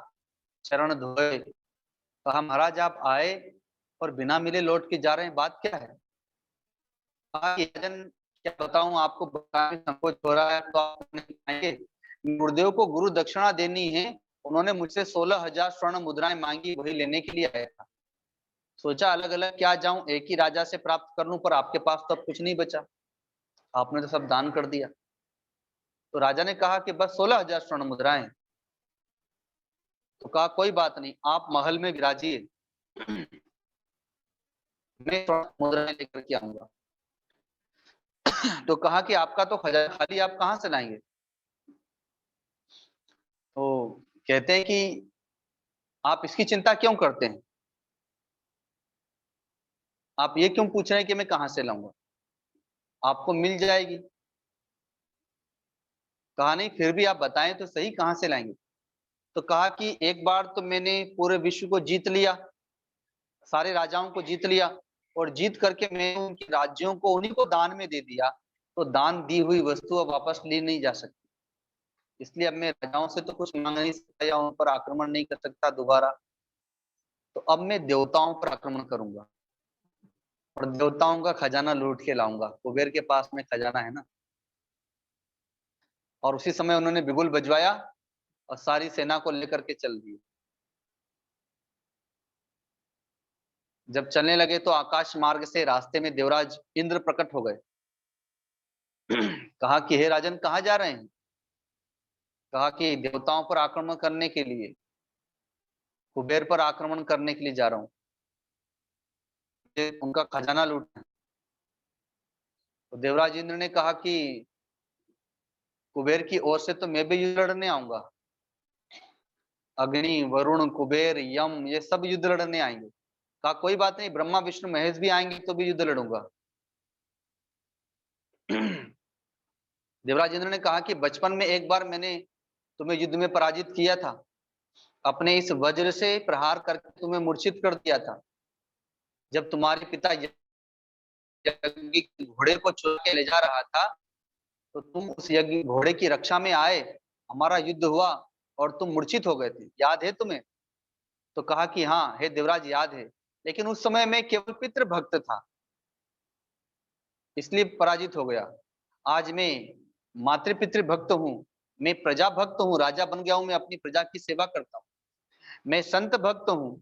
चरण धोए। कहा महाराज आप आए और बिना मिले लौट के जा रहे हैं, बात क्या है? कहा कि राजन क्या बताऊं आपको, बताने में संकोच हो रहा है तो आप नहीं आएंगे। गुरुदेव को गुरु दक्षिणा देनी है, उन्होंने मुझसे 16,000 स्वर्ण मुद्राएं मांगी, वही लेने के लिए आया था। सोचा अलग अलग क्या जाऊं, एक ही राजा से प्राप्त कर लूं, पर आपके पास तो अब कुछ नहीं बचा, आपने तो सब दान कर दिया। तो राजा ने कहा कि बस 16,000 स्वर्ण मुद्राएं। तो कहा कोई बात नहीं, आप महल में विराजिए, मैं स्वर्ण मुद्राएं लेकर के आऊंगा। तो कहा कि आपका तो खजाना खाली, आप कहाँ से लाएंगे? तो कहते हैं कि आप इसकी चिंता क्यों करते हैं, आप ये क्यों पूछ रहे हैं कि मैं कहाँ से लाऊंगा, आपको मिल जाएगी। कहा नहीं, फिर भी आप बताएं तो सही कहाँ से लाएंगे। तो कहा कि एक बार तो मैंने पूरे विश्व को जीत लिया, सारे राजाओं को जीत लिया, और जीत करके मैंने उनके राज्यों को उन्हीं को दान में दे दिया, तो दान दी हुई वस्तु अब वापस ली नहीं जा सकती। इसलिए अब मैं राजाओं से तो कुछ मांग नहीं सकता या उन पर आक्रमण नहीं कर सकता दोबारा। तो अब मैं देवताओं पर आक्रमण करूंगा और देवताओं का खजाना लूट के लाऊंगा। कुबेर के पास में खजाना है ना। और उसी समय उन्होंने बिगुल बजवाया और सारी सेना को लेकर के चल दिए। जब चलने लगे तो आकाश मार्ग से रास्ते में देवराज इंद्र प्रकट हो गए। कहा कि हे राजन, कहाँ जा रहे हैं? कहा कि देवताओं पर आक्रमण करने के लिए, कुबेर पर आक्रमण करने के लिए जा रहा हूँ, उनका खजाना लूटना। तो देवराज इंद्र ने कहा कि कुबेर की ओर से तो मैं भी युद्ध लड़ने आऊंगा, अग्नि, वरुण, कुबेर, यम, ये सब युद्ध लड़ने आएंगे। कहा कोई बात नहीं, ब्रह्मा विष्णु महेश भी आएंगे तो भी युद्ध लड़ूंगा। देवराज इंद्र ने कहा कि बचपन में एक बार मैंने तुम्हें युद्ध में पराजित किया था, अपने इस वज्र से प्रहार करके तुम्हें मूर्छित कर दिया था। जब तुम्हारे पिता यज्ञ घोड़े को चुरा के ले जा रहा था, तो तुम उस यज्ञ घोड़े की रक्षा में आए, हमारा युद्ध हुआ और तुम मूर्छित हो गए थे, याद है तुम्हें? तो कहा कि हाँ हे देवराज, याद है, लेकिन उस समय मैं केवल पितृ भक्त था, इसलिए पराजित हो गया। आज मैं मातृ पितृ भक्त हूँ, मैं प्रजा भक्त हूँ, राजा बन गया हूँ, मैं अपनी प्रजा की सेवा करता हूँ। मैं संत भक्त हूँ,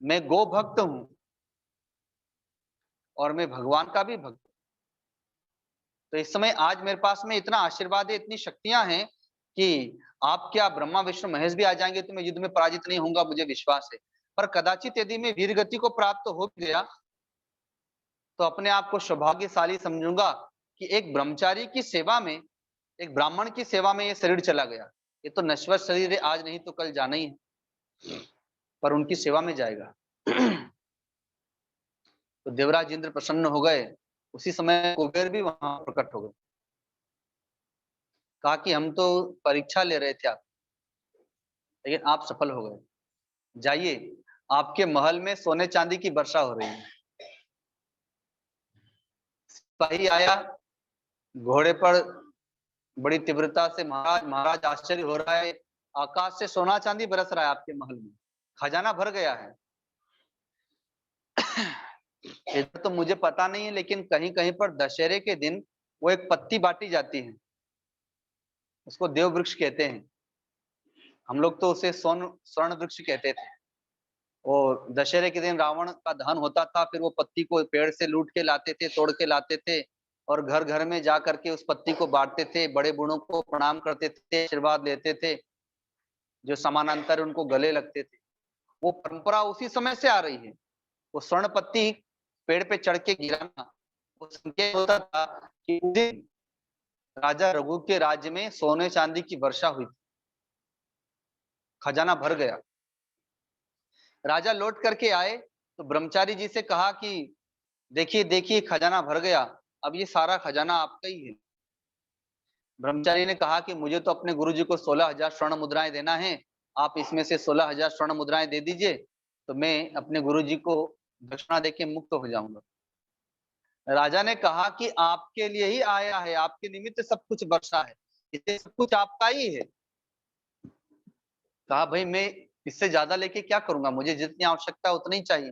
मैं गो भक्त हूँ, और मैं भगवान का भी भक्त हूँ। तो इस समय आज मेरे पास में इतना आशीर्वाद है, इतनी शक्तियां हैं कि आप क्या, ब्रह्मा विष्णु महेश भी आ जाएंगे तो मैं युद्ध में पराजित नहीं होऊंगा, मुझे विश्वास है। पर कदाचित यदि मैं वीर गति को प्राप्त हो गया तो अपने आप को सौभाग्यशाली समझूंगा कि एक ब्रह्मचारी की सेवा में, एक ब्राह्मण की सेवा में ये शरीर चला गया। ये तो नश्वर शरीर है, आज नहीं तो कल जाना ही है, पर उनकी सेवा में जाएगा। तो देवराज इंद्र प्रसन्न हो गए। उसी समय कुबेर भी वहां प्रकट हो गए। कहा कि हम तो परीक्षा ले रहे थे आप, लेकिन आप सफल हो गए, जाइए, आपके महल में सोने चांदी की वर्षा हो रही है। सिपाही आया घोड़े पर, बड़ी तीव्रता से, महाराज महाराज आश्चर्य हो रहा है, आकाश से सोना चांदी बरस रहा है आपके महल में, खजाना भर गया है। इधर तो मुझे पता नहीं है, लेकिन कहीं कहीं पर दशहरे के दिन वो एक पत्ती बांटी जाती है, उसको देव वृक्ष कहते हैं। हम लोग तो उसे स्वर्ण वृक्ष कहते थे। और दशहरे के दिन रावण का दहन होता था, फिर वो पत्ती को पेड़ से लूट के लाते थे, तोड़ के लाते थे, और घर घर में जा करके उस पत्ती को बांटते थे, बड़े बूढ़ों को प्रणाम करते थे, आशीर्वाद लेते थे, जो समानांतर उनको गले लगते थे। वो परंपरा उसी समय से आ रही है। वो स्वर्ण पत्ती पेड़ पे चढ़ के गिराना, वो संकेत होता था कि उस दिन राजा रघु के राज्य में सोने चांदी की वर्षा हुई, खजाना भर गया। राजा लौट करके आए तो ब्रह्मचारी जी से कहा कि देखिए देखिए, खजाना भर गया, अब ये सारा खजाना आपका ही है। ब्रह्मचारी ने कहा कि मुझे तो अपने गुरु जी को 16,000 स्वर्ण मुद्राएं देना है, आप इसमें से 16,000 स्वर्ण मुद्राएं दे दीजिए, तो मैं अपने गुरु जी को दक्षिणा देके मुक्त हो जाऊंगा। राजा ने कहा कि आपके लिए ही आया है, आपके निमित्त सब कुछ वर्षा है, इससे सब कुछ आपका ही है। कहा भाई, मैं इससे ज्यादा लेके क्या करूंगा, मुझे जितनी आवश्यकता उतनी ही चाहिए।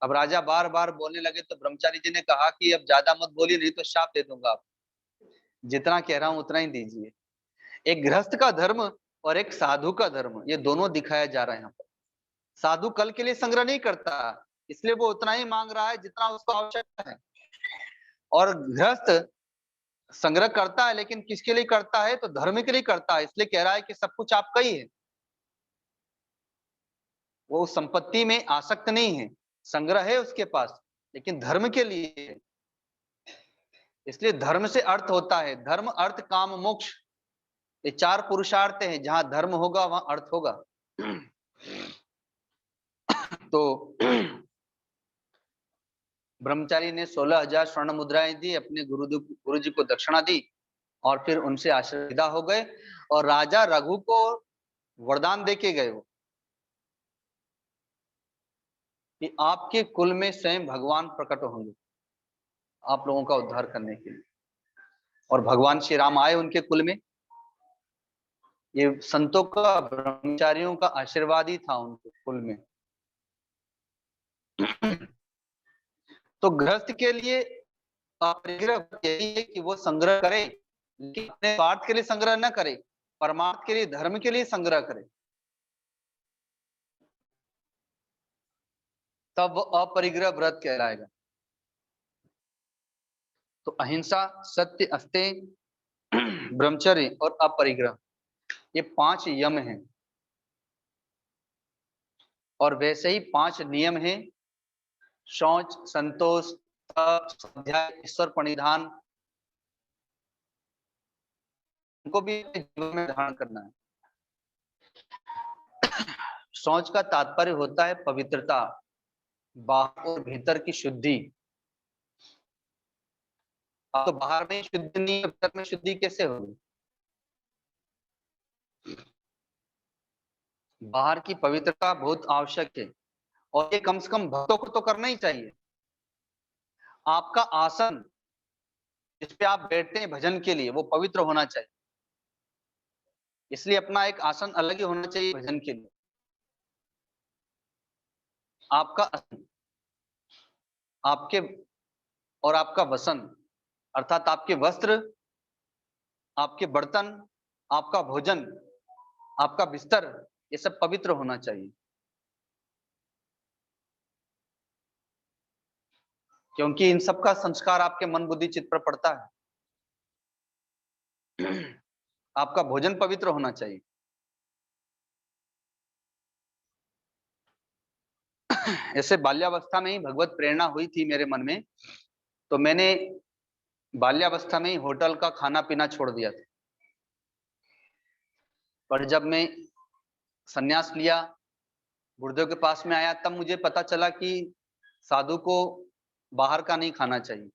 अब राजा बार बार बोलने लगे तो ब्रह्मचारी जी ने कहा कि अब ज्यादा मत बोलिए, नहीं तो शाप दे दूंगा आप, जितना कह रहा हूं उतना ही दीजिए। एक गृहस्थ का धर्म और एक साधु का धर्म, ये दोनों दिखाया जा रहा है यहाँ पर। साधु कल के लिए संग्रह नहीं करता, इसलिए वो उतना ही मांग रहा है जितना उसको आवश्यकता है। और गृहस्थ संग्रह करता है, लेकिन किसके लिए करता है? तो धर्म के लिए करता है, इसलिए कह रहा है कि सब कुछ आपका ही है। वो उस संपत्ति में आसक्त नहीं है, संग्रह है उसके पास, लेकिन धर्म के लिए है। इसलिए धर्म से अर्थ होता है, धर्म अर्थ काम मोक्ष, ये 4 पुरुषार्थ हैं, जहां धर्म होगा वहां अर्थ होगा। तो ब्रह्मचारी ने 16,000 स्वर्ण मुद्राएं दी, अपने गुरु जी को दक्षिणा दी और फिर उनसे आशीर्वाद हो गए। और राजा रघु को वरदान देके गए वो कि आपके कुल में स्वयं भगवान प्रकट होंगे आप लोगों का उद्धार करने के लिए। और भगवान श्री राम आए उनके कुल में। ये संतों का, ब्रह्मचारियों का आशीर्वाद ही था उनके कुल में। तो गृहस्थ के लिए अपरिग्रह यही है कि वो संग्रह करे, लेकिन अपने स्वार्थ के लिए संग्रह न करे, परमार्थ के लिए, धर्म के लिए संग्रह करे, तब वो अपरिग्रह व्रत कहलाएगा। तो अहिंसा, सत्य, अस्तेय, ब्रह्मचर्य और अपरिग्रह, ये 5 यम हैं। और वैसे ही 5 नियम हैं, शौच, संतोष, तप, स्वाध्याय, ईश्वर प्रणिधान, उनको भी जीवन में धारण करना है। शौच का तात्पर्य होता है पवित्रता, बाहर और भीतर की शुद्धि। अब तो बाहर में शुद्धि नहीं है, भीतर में शुद्धि कैसे होगी? बाहर की पवित्रता बहुत आवश्यक है, और ये कम से कम भक्तों को तो करना ही चाहिए। आपका आसन जिस पे आप बैठते हैं भजन के लिए, वो पवित्र होना चाहिए, इसलिए अपना एक आसन अलग ही होना चाहिए भजन के लिए। आपका आसन, आपके और आपका वसन, अर्थात आपके वस्त्र, आपके बर्तन, आपका भोजन, आपका बिस्तर, ये सब पवित्र होना चाहिए। क्योंकि इन सब का संस्कार आपके मन बुद्धि चित्त पर पड़ता है। आपका भोजन पवित्र होना चाहिए। ऐसे बाल्यावस्था में ही भगवत प्रेरणा हुई थी मेरे मन में, तो मैंने बाल्यावस्था में ही होटल का खाना पीना छोड़ दिया था। पर जब मैं संन्यास लिया, गुरुदेव के पास में आया, तब मुझे पता चला कि साधु को बाहर का नहीं खाना चाहिए।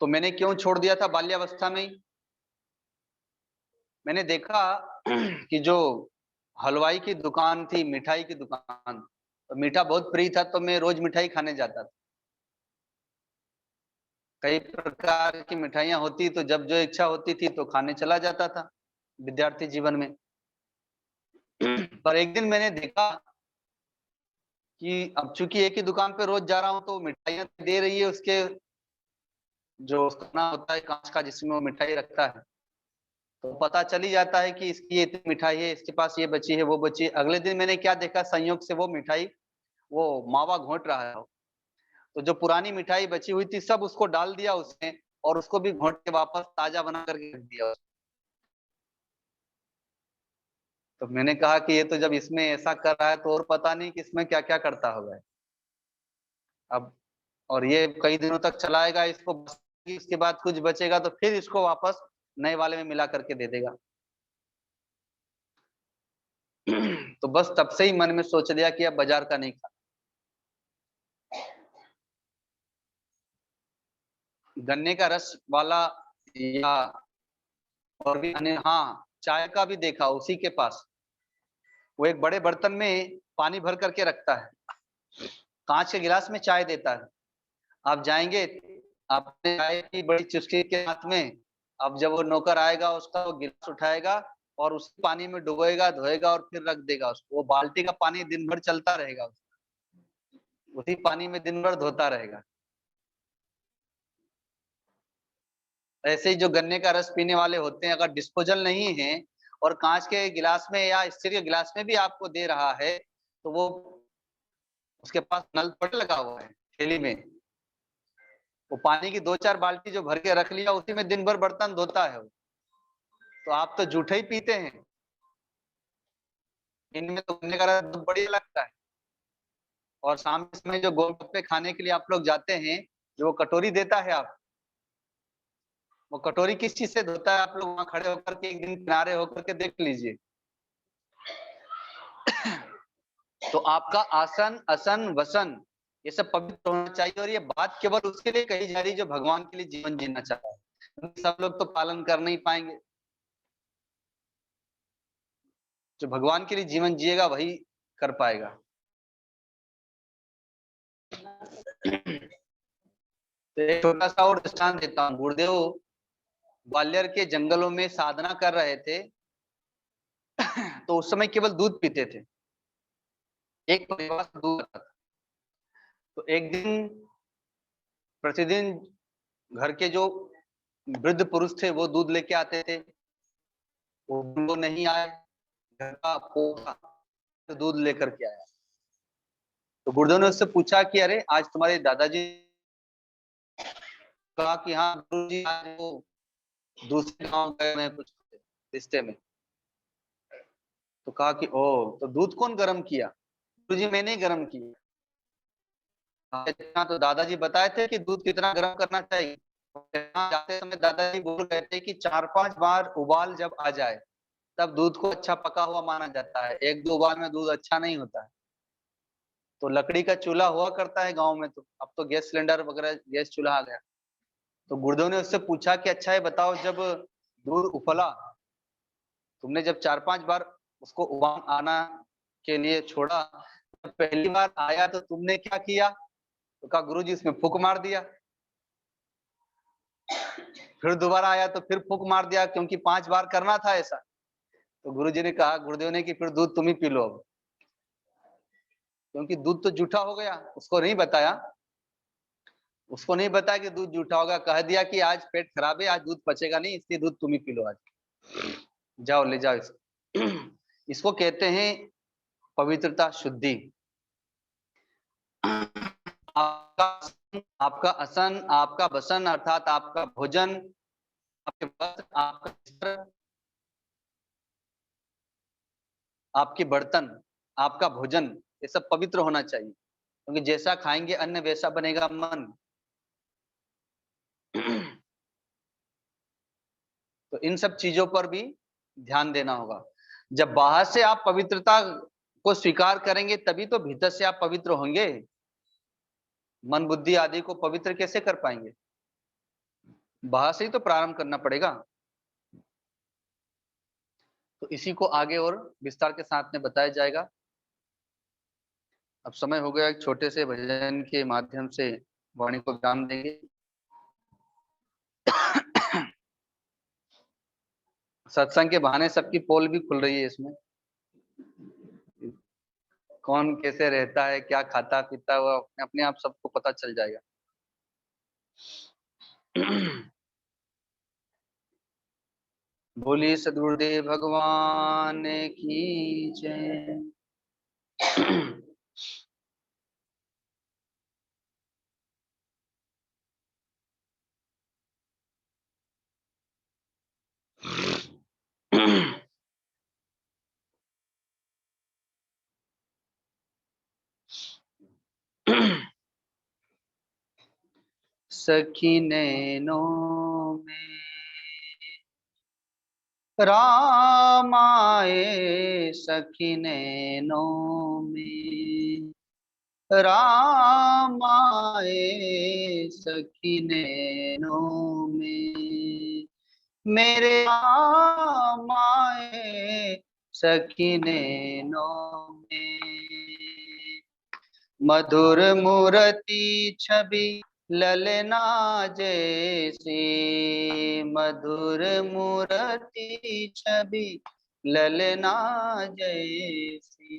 तो मैंने क्यों छोड़ दिया था बाल्यावस्था में ही? मैंने देखा कि जो हलवाई की दुकान थी, मिठाई की दुकान, तो मीठा बहुत प्रिय था, तो मैं रोज मिठाई खाने जाता था। कई प्रकार की मिठाइयाँ होती, तो जब जो इच्छा होती थी तो खाने चला जाता था विद्यार्थी जीवन में। पर एक दिन मैंने देखा कि अब चूंकि एक ही दुकान पे रोज जा रहा हूँ, तो मिठाइयाँ दे रही है, उसके जो खाना होता है कांच का जिसमें वो मिठाई रखता है, तो पता चल ही जाता है कि इसकी ये इतनी मिठाई है, इसके पास ये बची है, वो बची है। अगले दिन मैंने क्या देखा, संयोग से वो मिठाई, वो मावा घोंट रहा है, तो जो पुरानी मिठाई बची हुई थी सब उसको डाल दिया उसने, और उसको भी घोंट के वापस ताजा बना करके रख दिया। तो मैंने कहा कि ये तो जब इसमें ऐसा कर रहा है, तो और पता नहीं कि इसमें क्या क्या करता होगा अब। और ये कई दिनों तक चलाएगा इसको, इसके बाद कुछ बचेगा तो फिर इसको वापस नए वाले में मिला करके दे देगा। तो बस तब से ही मन में सोच लिया कि अब बाजार का नहीं खाना। गन्ने का रस वाला या और भी अन्य, हाँ, चाय का भी देखा उसी के पास, वो एक बड़े बर्तन में पानी भर करके रखता है, कांच के गिलास में चाय देता है। आप जाएंगे, आपने चाय की बड़ी चुस्की के हाथ में, अब जब वो नौकर आएगा उसका वो गिलास उठाएगा और उस पानी में डुबोएगा, धोएगा और फिर रख देगा उसको। वो बाल्टी का पानी दिन भर चलता रहेगा, उसी पानी में दिन भर धोता रहेगा। ऐसे ही जो गन्ने का रस पीने वाले होते हैं, अगर डिस्पोजल नहीं है और कांच के गिलास में या स्टील के गिलास में भी आपको दे रहा है, तो वो उसके पास नल थोड़ी लगा हुआ है थैली में, वो पानी की 2-4 बाल्टी जो भर के रख लिया उसी में दिन भर बर्तन धोता है वो। तो आप तो जूठे ही पीते हैं, इनमें तो गन्ने का रस बढ़िया लगता है। और शाम के समय जो गोलगप्पे खाने के लिए आप लोग जाते हैं, जो वो कटोरी देता है आप, वो कटोरी किस चीज से धोता है? आप लोग वहां खड़े होकर के एक दिन किनारे होकर के देख लीजिए। तो आपका आसन, असन, वसन ये सब पवित्र होना चाहिए, और ये बात केवल उसके लिए कही जा रही जो भगवान के लिए जीवन जीना चाहता है। सब लोग तो पालन कर नहीं पाएंगे, जो भगवान के लिए जीवन जिएगा वही कर पाएगा। तो एक छोटा सा और दृष्टांत देता हूँ। गुरुदेव ग्वालियर के जंगलों में साधना कर रहे थे, तो उस समय केवल दूध पीते थे, एक परिवार से दूध आता था। तो एक दिन प्रतिदिन घर के जो वृद्ध पुरुष थे वो दूध लेके आते थे, वो नहीं आए, घर का पोता तो दूध लेकर के आया। तो गुरुदेव ने उससे पूछा कि अरे आज तुम्हारे दादाजी, कहा कि हाँ गुरुजी आज वो दूसरे गांव गए हैं कुछ रिश्ते में। तो कहा कि ओ तो दूध कौन गर्म किया? गुरुजी मैंने ही गर्म किया। तो दादाजी बताए थे कि दूध कितना गर्म करना चाहिए। जाते समय दादाजी बोल गए थे कि 4-5 बार उबाल जब आ जाए तब दूध को अच्छा पका हुआ माना जाता है, 1-2 बार में दूध अच्छा नहीं होता है। तो लकड़ी का चूल्हा हुआ करता है गांव में, तो अब तो गैस सिलेंडर वगैरह गैस चूल्हा आ गया। तो गुरुदेव ने उससे पूछा कि अच्छा ये बताओ, जब दूध उबला, तुमने जब 4-5 बार उसको उबाल आना के लिए छोड़ा, तो पहली बार आया तो तुमने क्या किया? तो कहा गुरुजी इसमें फूंक मार दिया। फिर दोबारा आया तो फिर फूंक मार दिया, क्योंकि 5 बार करना था ऐसा। तो गुरुजी ने कहा, गुरुदेव ने कि फिर दूध तुम ही पी लो अब, क्योंकि दूध तो जूठा हो गया। उसको नहीं बताया, उसको नहीं बताया कि दूध जूठा होगा, कह दिया कि आज पेट खराब है, आज दूध पचेगा नहीं, इसलिए दूध तुम ही पी लो आज, जाओ ले जाओ इसको। इसको कहते हैं पवित्रता, शुद्धि। आपका असन, आपका बसन अर्थात आपका भोजन, आपके वस्त्र, आपका वस्त्र, आपके बर्तन, आपका भोजन, ये सब पवित्र होना चाहिए, क्योंकि जैसा खाएंगे अन्न वैसा बनेगा मन। तो इन सब चीजों पर भी ध्यान देना होगा। जब बाहर से आप पवित्रता को स्वीकार करेंगे तभी तो भीतर से आप पवित्र होंगे। मन बुद्धि आदि को पवित्र कैसे कर पाएंगे? बाहर से ही तो प्रारंभ करना पड़ेगा। तो इसी को आगे और विस्तार के साथ में बताया जाएगा। अब समय हो गया एक छोटे से भजन के माध्यम से वाणी को विराम देंगे। सत्संग के बहाने सबकी पोल भी खुल रही है इसमें, कौन कैसे रहता है, क्या खाता पीता है, वो अपने आप सबको पता चल जाएगा। बोलिए सद्गुरुदेव भगवान की जय। सखी नैनों में राम आए, सखी नैनों में राम आए, सखी नैनों में मेरे राम आए, सखी नैनों में मधुर मूर्ति छवि ललना जैसी, मधुर मूर्ति छवि ललना जैसी,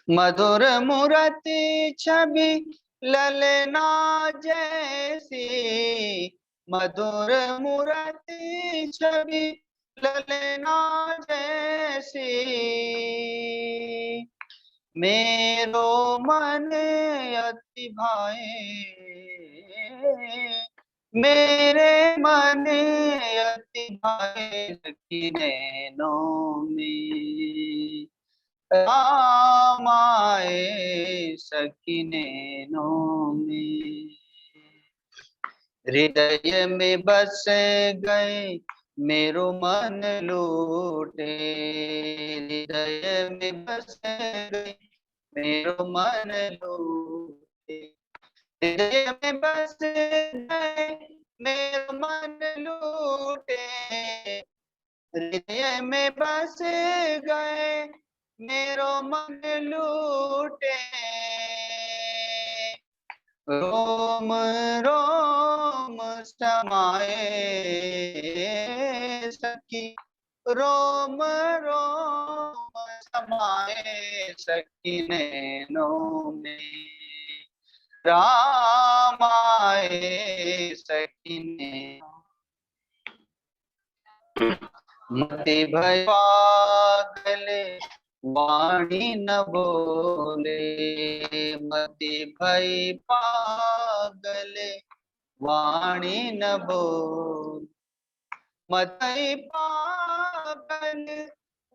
मधुर मूर्ति छवि ललना जैसी, मधुर मूर्ति छवि ललना जैसी मेरो मन अति भाए, मेरे मन अति भाए सखी नैनों में राम आए सखी नैनों में। हृदय में बस गए मेरो मन लूटे, हृदय में बस गए मेरो मन लूटे, हृदय में बस गए मेरो मन लूटे, हृदय में बस गए मेरो मन लूटे, रोम रोम समाए सखी, रोम रोम समाए सखी नैनों में राम आए सखी नैनों। मति भय पागल वाणी न बोले, मति भय पागल वाणी न बोले, मति पागल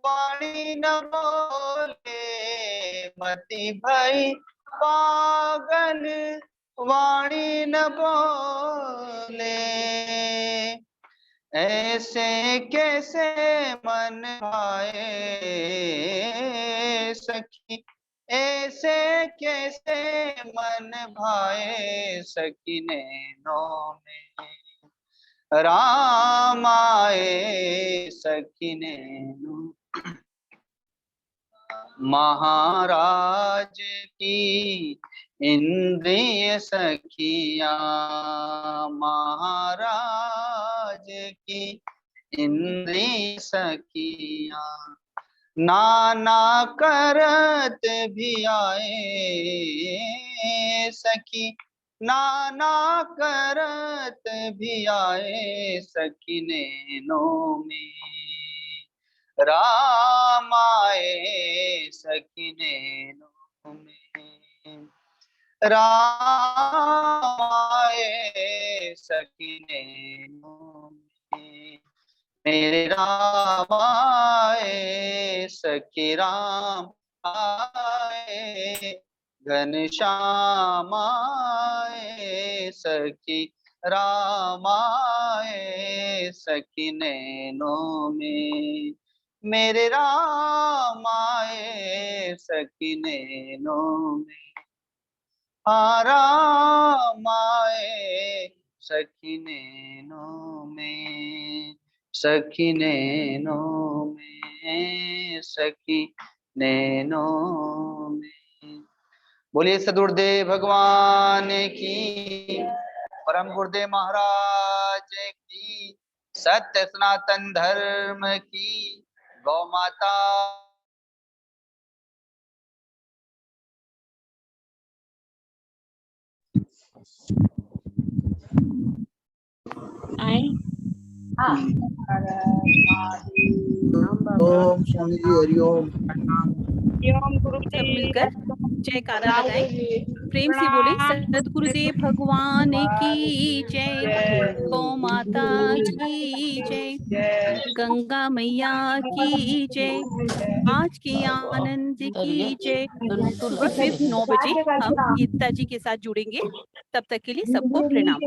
वाणी न बोले, मति भय पागल वाणी न बोले, ऐसे कैसे मन भाए सखी, ऐसे कैसे मन भाए सखी नैनों में राम आए सखी नैनों। महाराज की इंद्रिय सखिया, महाराज की इंद्रिय सखिया, नाना करत भी आए सखी, नाना करत भी आए सखी नैनों में राम आए सखी नैनों में राम आए सखी नैनों में, मेरे राम आए सखी राम आए, घनश्याम आए सखी राम आए सखी नैनों में, मेरे राम आए सखी नैनों में, राम आए सखी नैनों में, सखी नैनों में, सखी नैनों में। बोलिए सदगुरुदेव भगवान की, परम गुरुदेव महाराज की, सत्य सनातन धर्म की, गौ माता ओम स्वामी जी हरिओम। सब मिलकर जयकारा लगाएं, प्रेम से बोले सदगुरुदेव भगवान की जय, गौ माता की जय, गंगा मैया की जय, आज के आनंद की जय। सुबह फिर 9 बजे हम गीता जी के साथ जुड़ेंगे, तब तक के लिए सबको प्रणाम।